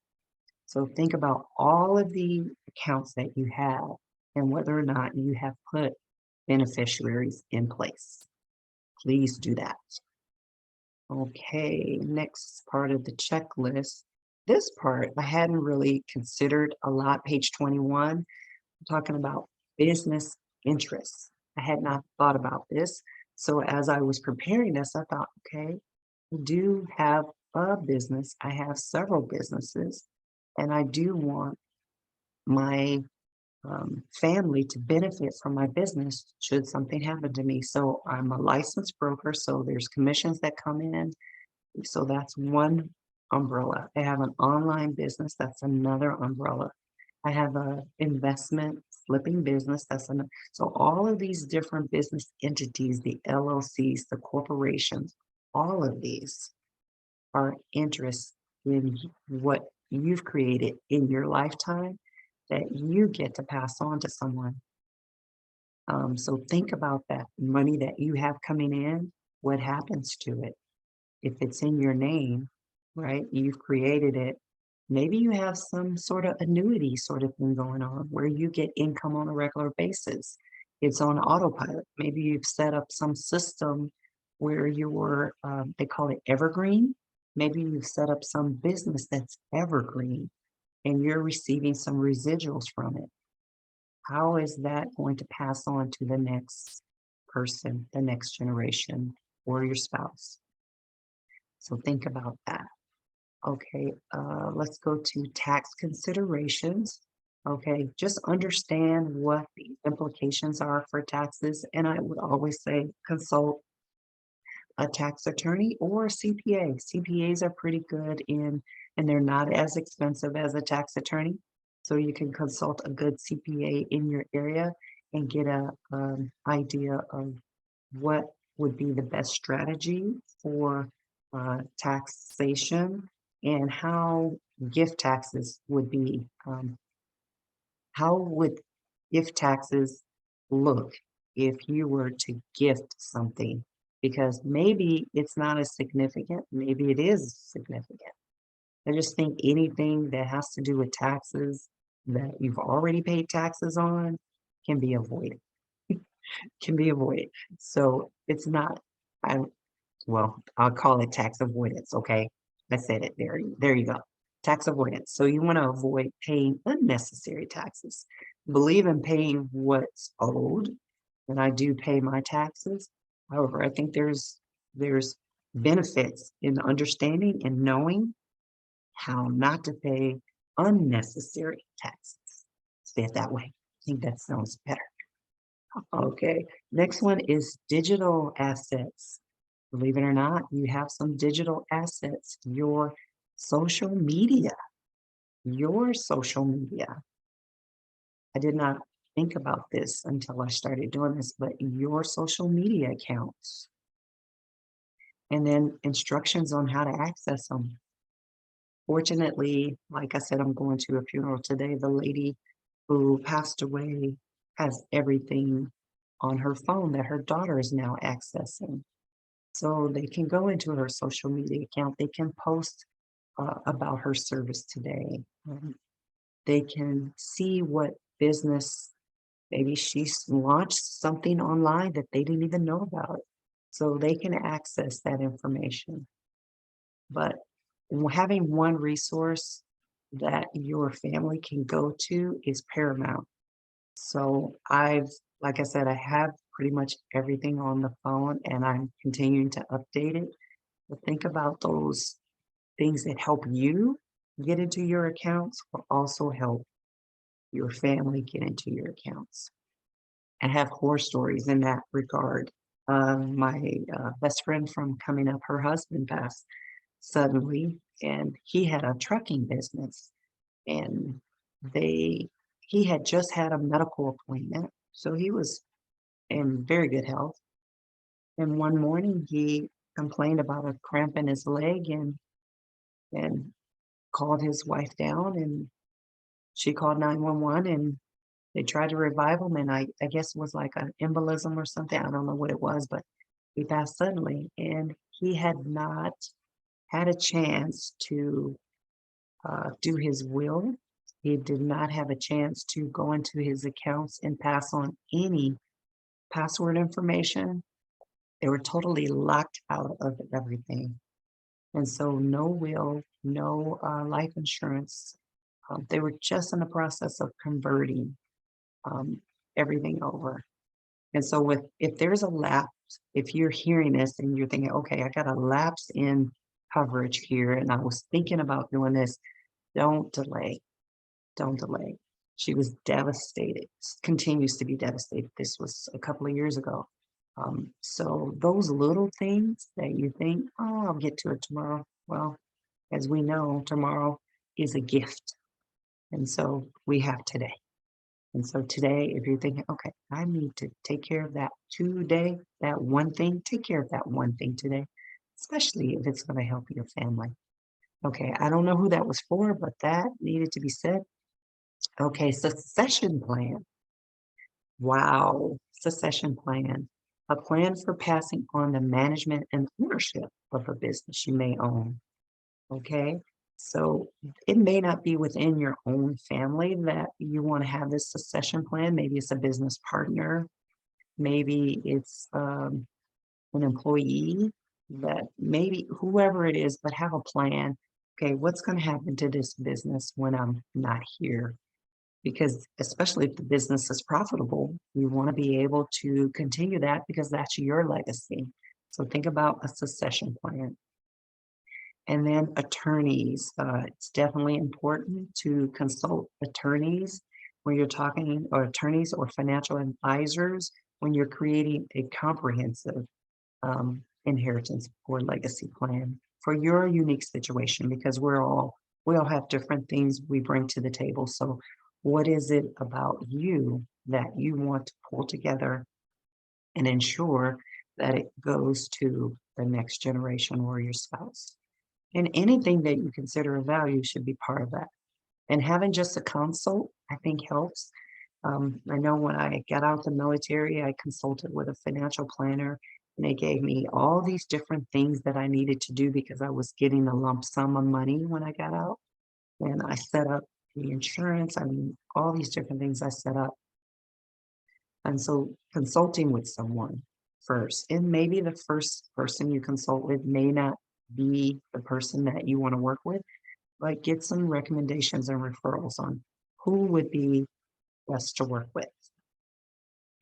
So think about all of the accounts that you have and whether or not you have put beneficiaries in place. Please do that. Okay, next part of the checklist. This part I hadn't really considered a lot, page 21. I'm talking about business interests. I had not thought about this. So as I was preparing this, I thought, okay, I do have a business. I have several businesses, and I do want my family to benefit from my business should something happen to me. So I'm a licensed broker, so there's commissions that come in. So that's one umbrella. I have an online business, that's another umbrella. I have a investment flipping business, that's another. So all of these different business entities, the LLCs, the corporations, all of these are interests in what you've created in your lifetime that you get to pass on to someone. So think about that money that you have coming in, what happens to it? If it's in your name, right? You've created it. Maybe you have some sort of annuity sort of thing going on where you get income on a regular basis. It's on autopilot. Maybe you've set up some system where you're, they call it evergreen. Maybe you've set up some business that's evergreen and you're receiving some residuals from it. How is that going to pass on to the next person, the next generation, or your spouse? So think about that. Okay, let's go to tax considerations. Okay, just understand what the implications are for taxes. And I would always say consult a tax attorney or a CPA. CPAs are pretty good and they're not as expensive as a tax attorney. So you can consult a good CPA in your area and get a idea of what would be the best strategy for taxation and how gift taxes would be. How would gift taxes look if you were to gift something? Because maybe it's not as significant, maybe it is significant. I just think anything that has to do with taxes that you've already paid taxes on can be avoided. Can be avoided. So it's not, I well, I'll call it tax avoidance, okay? I said it, there you go. Tax avoidance. So you want to avoid paying unnecessary taxes. Believe in paying what's owed, and I do pay my taxes. However, I think there's benefits in understanding and knowing how not to pay unnecessary taxes. Say it that way. I think that sounds better. Okay, next one is digital assets. Believe it or not, you have some digital assets, your social media, your social media. I did not think about this until I started doing this, but your social media accounts, and then instructions on how to access them. Fortunately, like I said, I'm going to a funeral today. The lady who passed away has everything on her phone that her daughter is now accessing. So they can go into her social media account. They can post about her service today. They can see what business, maybe she's launched something online that they didn't even know about. So they can access that information. But having one resource that your family can go to is paramount. So like I said, I have pretty much everything on the phone and I'm continuing to update it. But think about those things that help you get into your accounts will also help your family get into your accounts. I have horror stories in that regard. My best friend from coming up, her husband passed suddenly, and he had a trucking business, and they he had just had a medical appointment, so he was in very good health. And one morning he complained about a cramp in his leg and called his wife down, and she called 911, and they tried to revive him, and I guess it was like an embolism or something. I don't know what it was, but he passed suddenly, and he had not had a chance to do his will. He did not have a chance to go into his accounts and pass on any password information. They were totally locked out of everything. And so no will, no life insurance. They were just in the process of converting um, everything over. And so if there's a lapse, if you're hearing this and you're thinking, okay, I got a lapse in coverage here, and I was thinking about doing this, don't delay. Don't delay. She was devastated, continues to be devastated. This was a couple of years ago. So those little things that you think, oh, I'll get to it tomorrow. Well, as we know, tomorrow is a gift. And so we have today. And so today, if you're thinking, okay, I need to take care of that today, that one thing, take care of that one thing today, especially if it's going to help your family. Okay, I don't know who that was for, but that needed to be said. Okay, succession plan. Wow, succession plan. A plan for passing on the management and ownership of a business you may own. Okay, so it may not be within your own family that you want to have this succession plan. Maybe it's a business partner. Maybe it's an employee, that maybe whoever it is, but have a plan. Okay, what's going to happen to this business when I'm not here? Because especially if the business is profitable, you want to be able to continue that because that's your legacy. So think about a succession plan. And then attorneys. It's definitely important to consult attorneys when you're talking, or attorneys or financial advisors when you're creating a comprehensive inheritance or legacy plan for your unique situation, because we all have different things we bring to the table. So what is it about you that you want to pull together and ensure that it goes to the next generation or your spouse? And anything that you consider a value should be part of that. And having just a consult, I think, helps. I know when I got out the military, I consulted with a financial planner, and they gave me all these different things that I needed to do because I was getting a lump sum of money when I got out. And I set up the insurance, I mean, all these different things I set up. And so consulting with someone first, and maybe the first person you consult with may not be the person that you want to work with, but get some recommendations and referrals on who would be best to work with.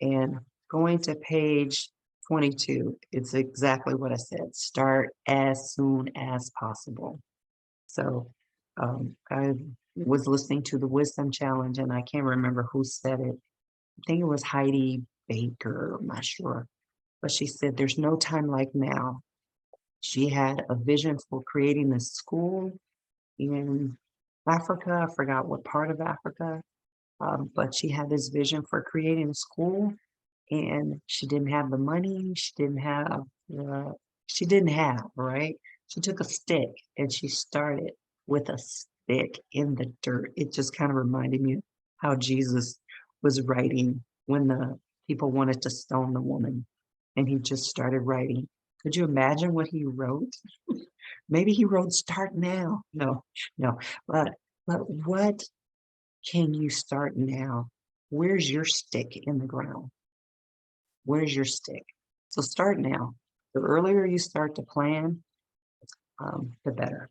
And going to page 22, it's exactly what I said. Start as soon as possible. So I was listening to the Wisdom Challenge, and I can't remember who said it. I think it was Heidi Baker, I'm not sure. But she said, there's no time like now. She had a vision for creating a school in Africa. I forgot what part of Africa, but she had this vision for creating a school, and she didn't have the money. She didn't have, right? She took a stick and she started with a stick in the dirt. It just kind of reminded me how Jesus was writing when the people wanted to stone the woman, and he just started writing. Could you imagine what he wrote? Maybe he wrote start now. No, but what can you start now? Where's your stick in the ground? Where's your stick? So start now. The earlier you start to plan, the better.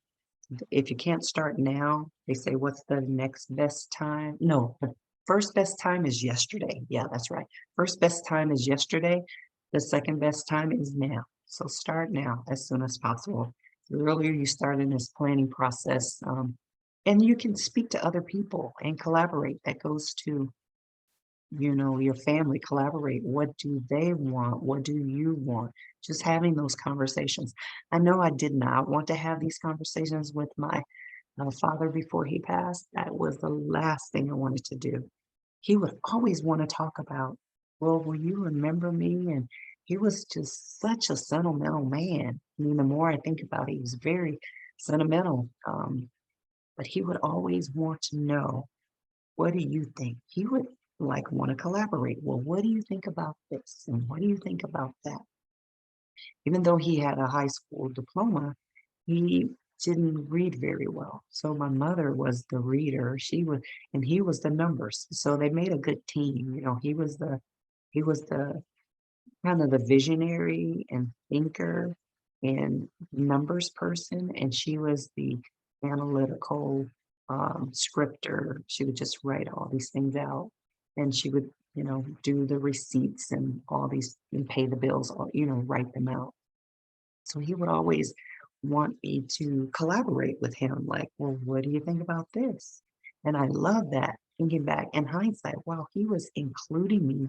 If you can't start now, they say, what's the next best time? No, the first best time is yesterday. Yeah, that's right. First best time is yesterday. The second best time is now. So start now as soon as possible. The earlier you start in this planning process, and you can speak to other people and collaborate. That goes to, your family. Collaborate. What do they want? What do you want? Just having those conversations. I know I did not want to have these conversations with my father before he passed. That was the last thing I wanted to do. he would always want to talk about, well, will you remember me? And he was just such a sentimental man. I mean, the more I think about it, he was very sentimental. But he would always want to know, what do you think? He would like want to collaborate. Well, what do you think about this? And what do you think about that? Even though he had a high school diploma, he didn't read very well. So my mother was the reader. She was, and he was the numbers. So they made a good team. You know, he was the kind of the visionary and thinker and numbers person, and she was the analytical scripter. She would just write all these things out, and she would, you know, do the receipts and all these and pay the bills, you know, write them out. So he would always want me to collaborate with him, like, well, what do you think about this? And I love that, thinking back in hindsight, wow, he was including me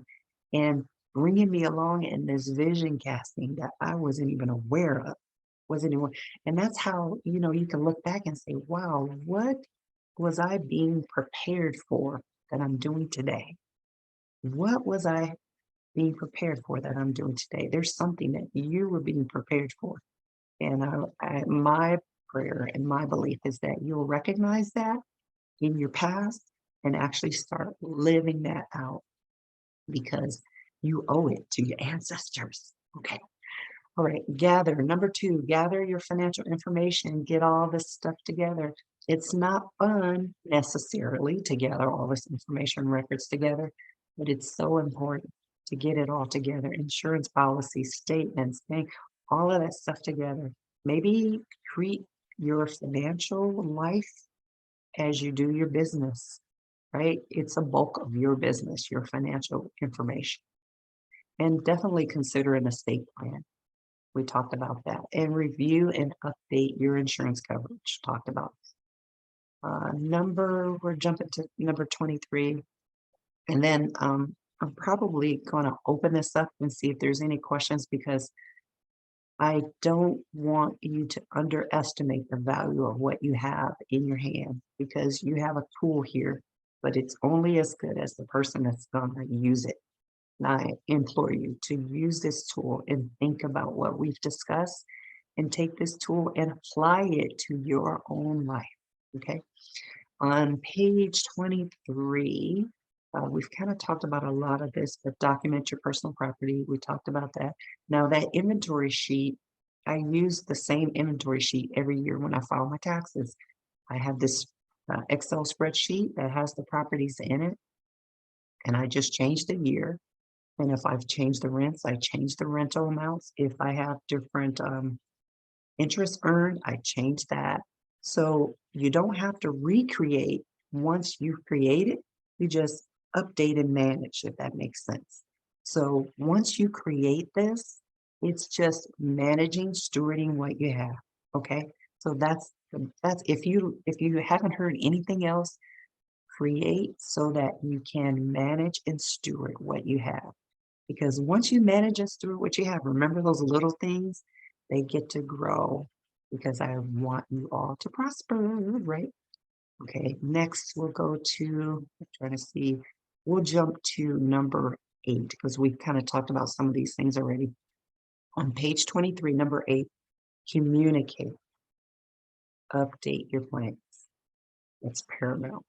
and bringing me along in this vision casting that I wasn't even aware of, wasn't even, and that's how, you know, you can look back and say, wow, what was I being prepared for that I'm doing today? What was I being prepared for that I'm doing today? There's something that you were being prepared for. And my prayer and my belief is that you'll recognize that in your past and actually start living that out because you owe it to your ancestors. Okay. All right. Gather. Number 2, gather your financial information, get all this stuff together. It's not fun necessarily to gather all this information records together, but it's so important to get it all together. Insurance policies, statements, bank, all of that stuff together. Maybe treat your financial life as you do your business, right? It's a bulk of your business, your financial information. And definitely consider an estate plan. We talked about that. And review and update your insurance coverage. Talked about. We're jumping to number 23. And then I'm probably going to open this up and see if there's any questions because I don't want you to underestimate the value of what you have in your hand because you have a tool here, but it's only as good as the person that's going to use it. And I implore you to use this tool and think about what we've discussed and take this tool and apply it to your own life. Okay. On page 23, we've kind of talked about a lot of this, but document your personal property. We talked about that. Now that inventory sheet, I use the same inventory sheet every year when I file my taxes. I have this Excel spreadsheet that has the properties in it, and I just change the year. And if I've changed the rents, I change the rental amounts. If I have different interest earned, I change that. So you don't have to recreate once you've created, you just update and manage, if that makes sense. So once you create this, it's just managing, stewarding what you have. Okay. So that's if you haven't heard anything else, create so that you can manage and steward what you have. Because once you manage and steward what you have, remember those little things, they get to grow because I want you all to prosper, right? Okay, next we'll go to, I'm trying to see, we'll jump to number 8 because we've kind of talked about some of these things already. On page 23, number 8, communicate, update your plans. That's paramount.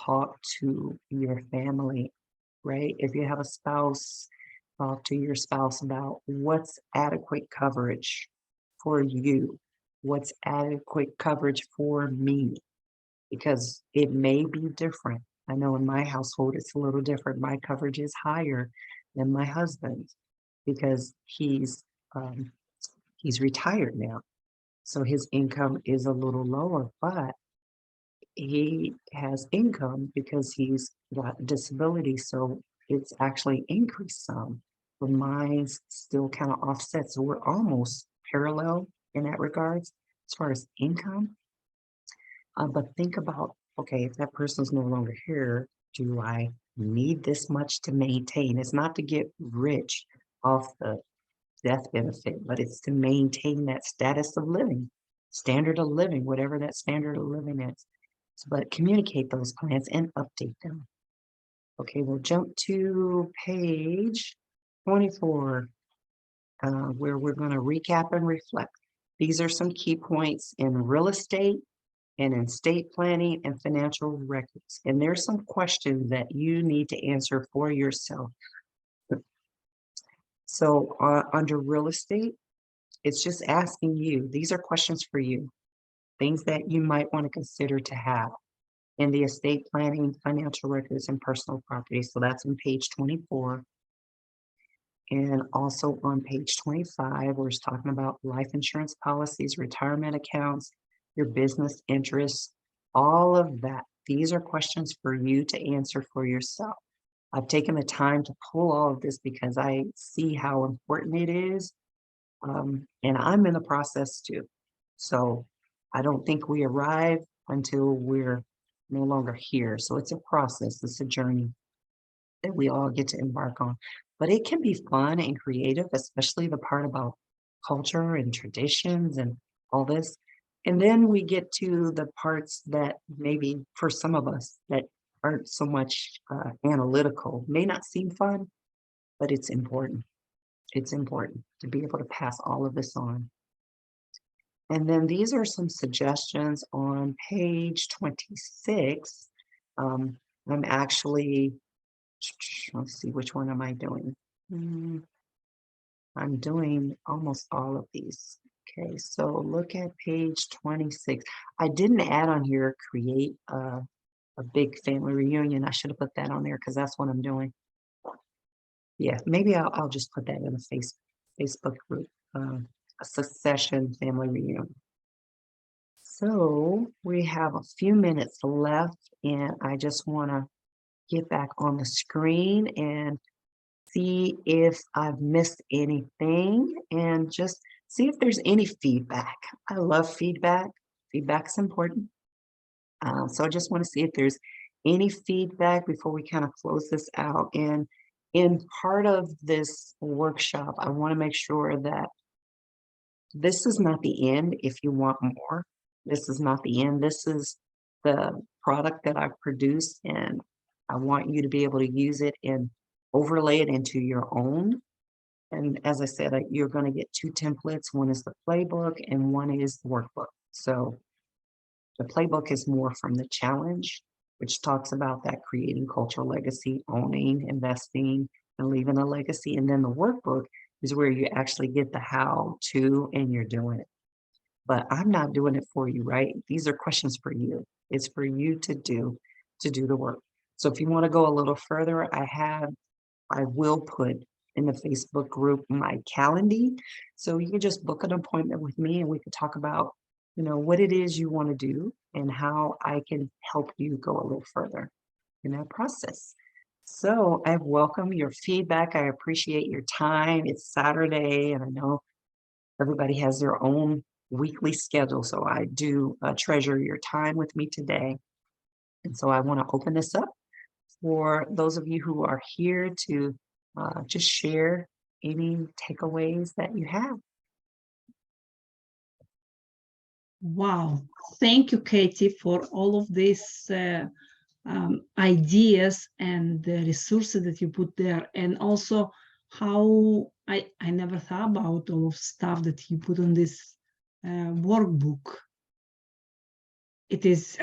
Talk to your family, right? If you have a spouse, talk to your spouse about what's adequate coverage for you, what's adequate coverage for me, because it may be different. I know in my household, it's a little different. My coverage is higher than my husband's because he's retired now. So his income is a little lower, but he has income because he's got disability. So it's actually increased some, but mine's still kind of offset. So we're almost parallel in that regards as far as income. But think about, okay, if that person's no longer here, do I need this much to maintain? It's not to get rich off the death benefit, but it's to maintain that status of living, standard of living, whatever that standard of living is. But communicate those plans and update them. Okay, we'll jump to page 24, where we're going to recap and reflect. These are some key points in real estate and in estate planning and financial records. And there's some questions that you need to answer for yourself. So under real estate, it's just asking you, these are questions for you, things that you might want to consider to have in the estate planning, financial records, and personal property. So that's on page 24. And also on page 25, we're just talking about life insurance policies, retirement accounts, your business interests, all of that. These are questions for you to answer for yourself. I've taken the time to pull all of this because I see how important it is. And I'm in the process too. So I don't think we arrive until we're no longer here. So it's a process, it's a journey that we all get to embark on. But it can be fun and creative, especially the part about culture and traditions and all this. And then we get to the parts that maybe for some of us that aren't so much analytical, may not seem fun, but it's important. It's important to be able to pass all of this on. And then these are some suggestions on page 26. I'm actually, let's see, which one am I doing? I'm doing almost all of these. Okay, so look at page 26. I didn't add on here, create a big family reunion. I should have put that on there because that's what I'm doing. Yeah, maybe I'll just put that in a Facebook group, a succession family reunion. So we have a few minutes left, and I just want to get back on the screen and see if I've missed anything and just see if there's any feedback. I love feedback. Feedback's important. So I just want to see if there's any feedback before we kind of close this out. And in part of this workshop, I want to make sure that this is not the end if you want more. This is not the end. This is the product that I've produced, and I want you to be able to use it and overlay it into your own. And as I said, you're going to get two templates. One is the playbook and one is the workbook. So the playbook is more from the challenge, which talks about that creating cultural legacy, owning, investing, and leaving a legacy. And then the workbook is where you actually get the how to and you're doing it. But I'm not doing it for you, right? These are questions for you. It's for you to do the work. So if you want to go a little further, I will put in the Facebook group my calendar. So you can just book an appointment with me and we can talk about, what it is you want to do and how I can help you go a little further in that process. So I welcome your feedback. I appreciate your time. It's Saturday and I know everybody has their own weekly schedule. So I do treasure your time with me today. And so I want to open this up for those of you who are here to just share any takeaways that you have. Wow. Thank you, Katie, for all of these ideas and the resources that you put there. And also how I never thought about all of stuff that you put on this workbook. It is,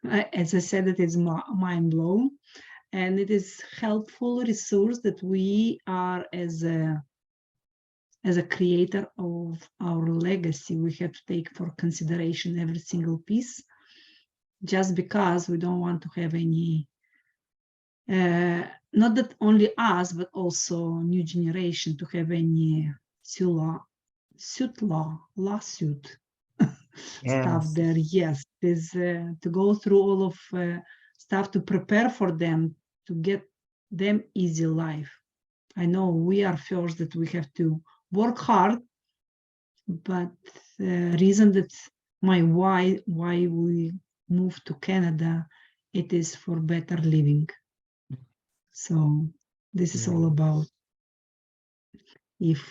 as I said, it is mind blown. And it is helpful resource that we are as a creator of our legacy, we have to take for consideration every single piece, just because we don't want to have any, not that only us, but also new generation to have any lawsuit stuff Yes. there. Yes, there's to go through all of stuff to prepare for them, to get them easy life. I know we are first that we have to work hard, but the reason that why we moved to Canada, it is for better living. So this is all about, if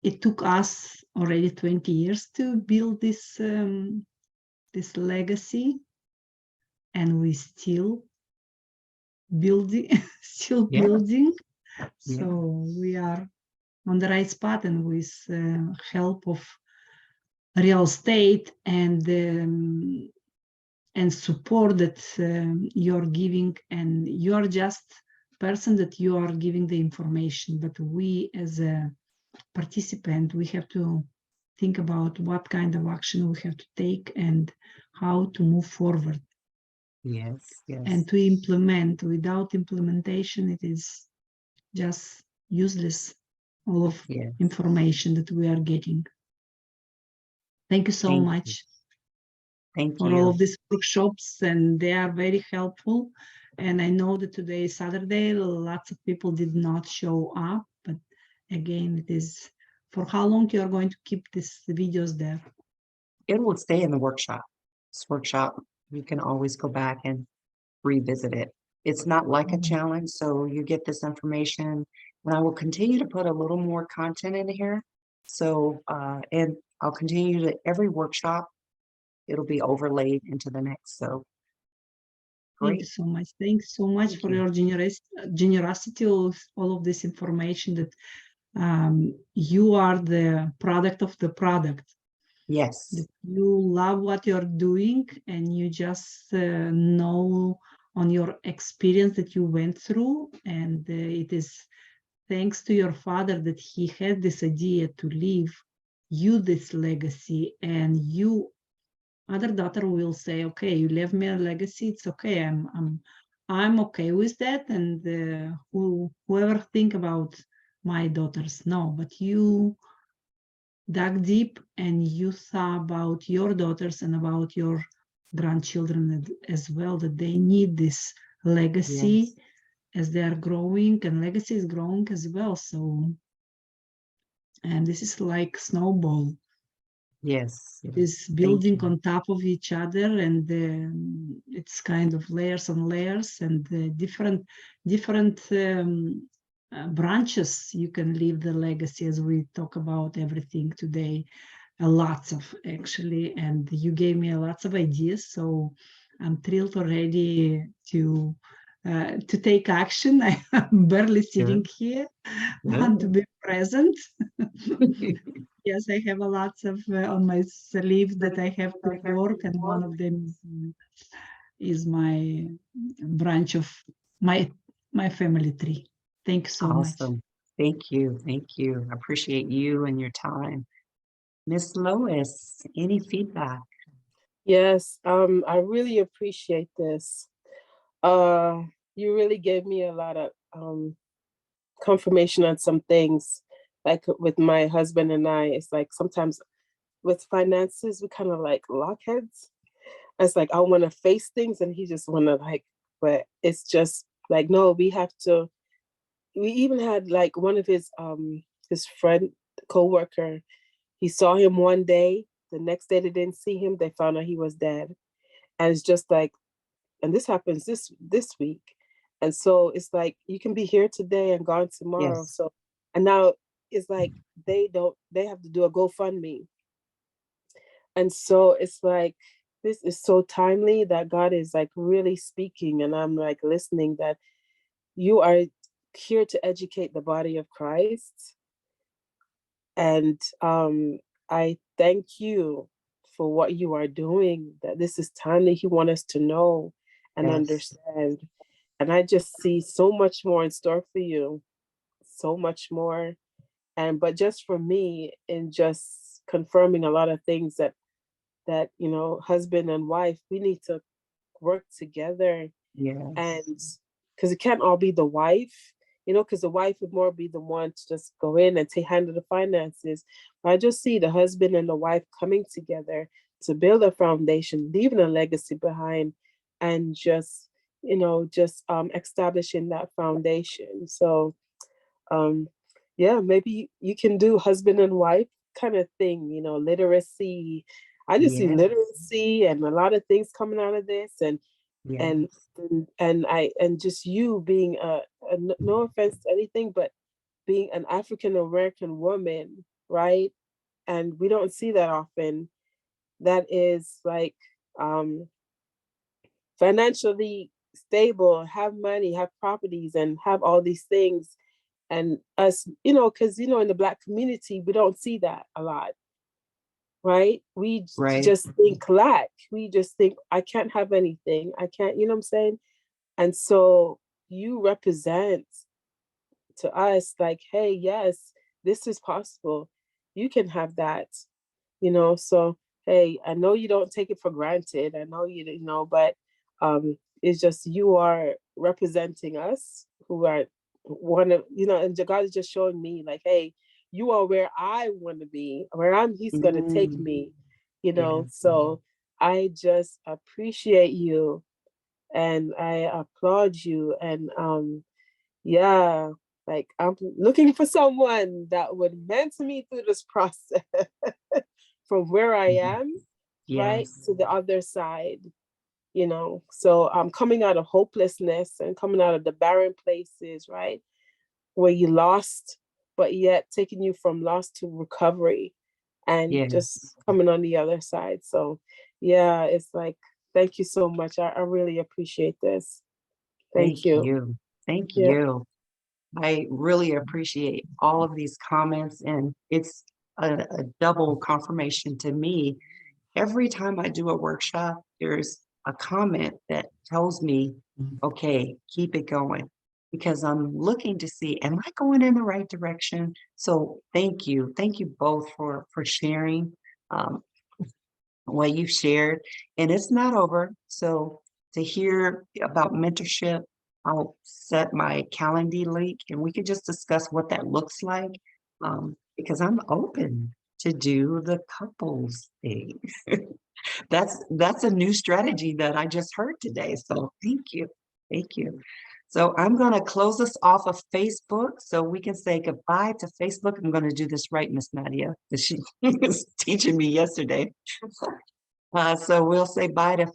it took us already 20 years to build this this legacy, and we still building, still Yeah. building. Yeah. So we are on the right spot, and with help of real estate and support that you're giving, and you're just person that you are giving the information, but we as a participant, we have to think about what kind of action we have to take and how to move forward Yes. Yes. and to implement. Without implementation, it is just useless, all of Yes. information that we are getting. Thank you so Thank you. much Thank for all you. of these workshops, and they are very helpful. And I know that today is Saturday, lots of people did not show up, but again, it is for how long you are going to keep these videos there? It will stay in the workshop. This workshop, you can always go back and revisit it. It's not like a challenge, so you get this information, and I will continue to put a little more content in here. So, and I'll continue to every workshop, it'll be overlaid into the next. So Thank you great. so much. Thanks so much Thank for you. your generosity of all of this information, that you are the product of the product. Yes. That you love what you're doing, and you just know on your experience that you went through, and it is thanks to your father that he had this idea to leave you this legacy, and you other daughter will say, okay, you left me a legacy, it's okay, I'm okay with that, and whoever think about my daughters, no, but you dug deep and you thought about your daughters and about your grandchildren as well, that they need this legacy Yes. as they are growing, and legacy is growing as well. So, and this is like snowball, Yes. Yes. is Thank building you. on top of each other, and it's kind of layers on layers, and different branches you can leave the legacy, as we talk about everything today, lots of actually, and you gave me lots of ideas, so I'm thrilled already to take action. I'm barely sitting Good. here, want to Good. be present. Yes, I have a lots of on my sleeve that I have to work, and one of them is my branch of my family tree. Thank you so much. Awesome. Thank you. Thank you. I appreciate you and your time. Miss Lois, any feedback? Yes, I really appreciate this. Uh, you really gave me a lot of confirmation on some things. Like with my husband and I, it's like sometimes with finances, we kind of like lock heads. It's like I want to face things, and he just want to like, but it's just like no, we have to. We even had like one of his friend co-worker. He saw him one day. The next day they didn't see him. They found out he was dead, and it's just like, and this happens this week, and so it's like you can be here today and gone tomorrow. Yes. So, and now it's like they have to do a GoFundMe, and so it's like this is so timely that God is like really speaking, and I'm like listening that you are here to educate the body of Christ. And I thank you for what you are doing, that this is timely. He wants us to know and Yes. understand. And I just see so much more in store for you, so much more. And but just for me, in just confirming a lot of things that husband and wife, we need to work together, Yes. and because it can't all be the wife, because the wife would more be the one to just go in and take handle the finances. But I just see the husband and the wife coming together to build a foundation, leaving a legacy behind, and just establishing that foundation. So yeah, maybe you can do husband and wife kind of thing, literacy. I just see Yes. literacy and a lot of things coming out of this, and Yes. and and just you being no offense to anything, but being an African American woman, right? And we don't see that often. That is like financially stable, have money, have properties, and have all these things. And us, because, in the Black community, we don't see that a lot, right? We Right. just think lack. We just think, I can't have anything. I can't, you know what I'm saying? And so you represent to us like, hey, yes, this is possible. You can have that, so hey, I know you don't take it for granted. I know but it's just you are representing us who are one of, and God is just showing me like, hey, you are where I want to be, he's gonna take me, Yeah. so I just appreciate you and I applaud you. And yeah, like I'm looking for someone that would mentor me through this process from where I am, right, Yes. to the other side, So I'm coming out of hopelessness and coming out of the barren places, right, where you lost, but yet taking you from loss to recovery and just Yes. coming on the other side. So yeah, it's like, thank you so much. I really appreciate this. Thank Thank you. you. Thank Yeah. you. I really appreciate all of these comments, and it's a double confirmation to me. Every time I do a workshop, there's a comment that tells me, okay, keep it going, because I'm looking to see, am I going in the right direction? So thank you. Thank you both for sharing um, what you've shared. And it's not over. So to hear about mentorship, I'll set my Calendly link and we can just discuss what that looks like, because I'm open to do the couples thing. That's a new strategy that I just heard today. So thank you. Thank you. So I'm going to close us off of Facebook so we can say goodbye to Facebook. I'm going to do this right, Miss Nadia, because she was teaching me yesterday. So we'll say bye to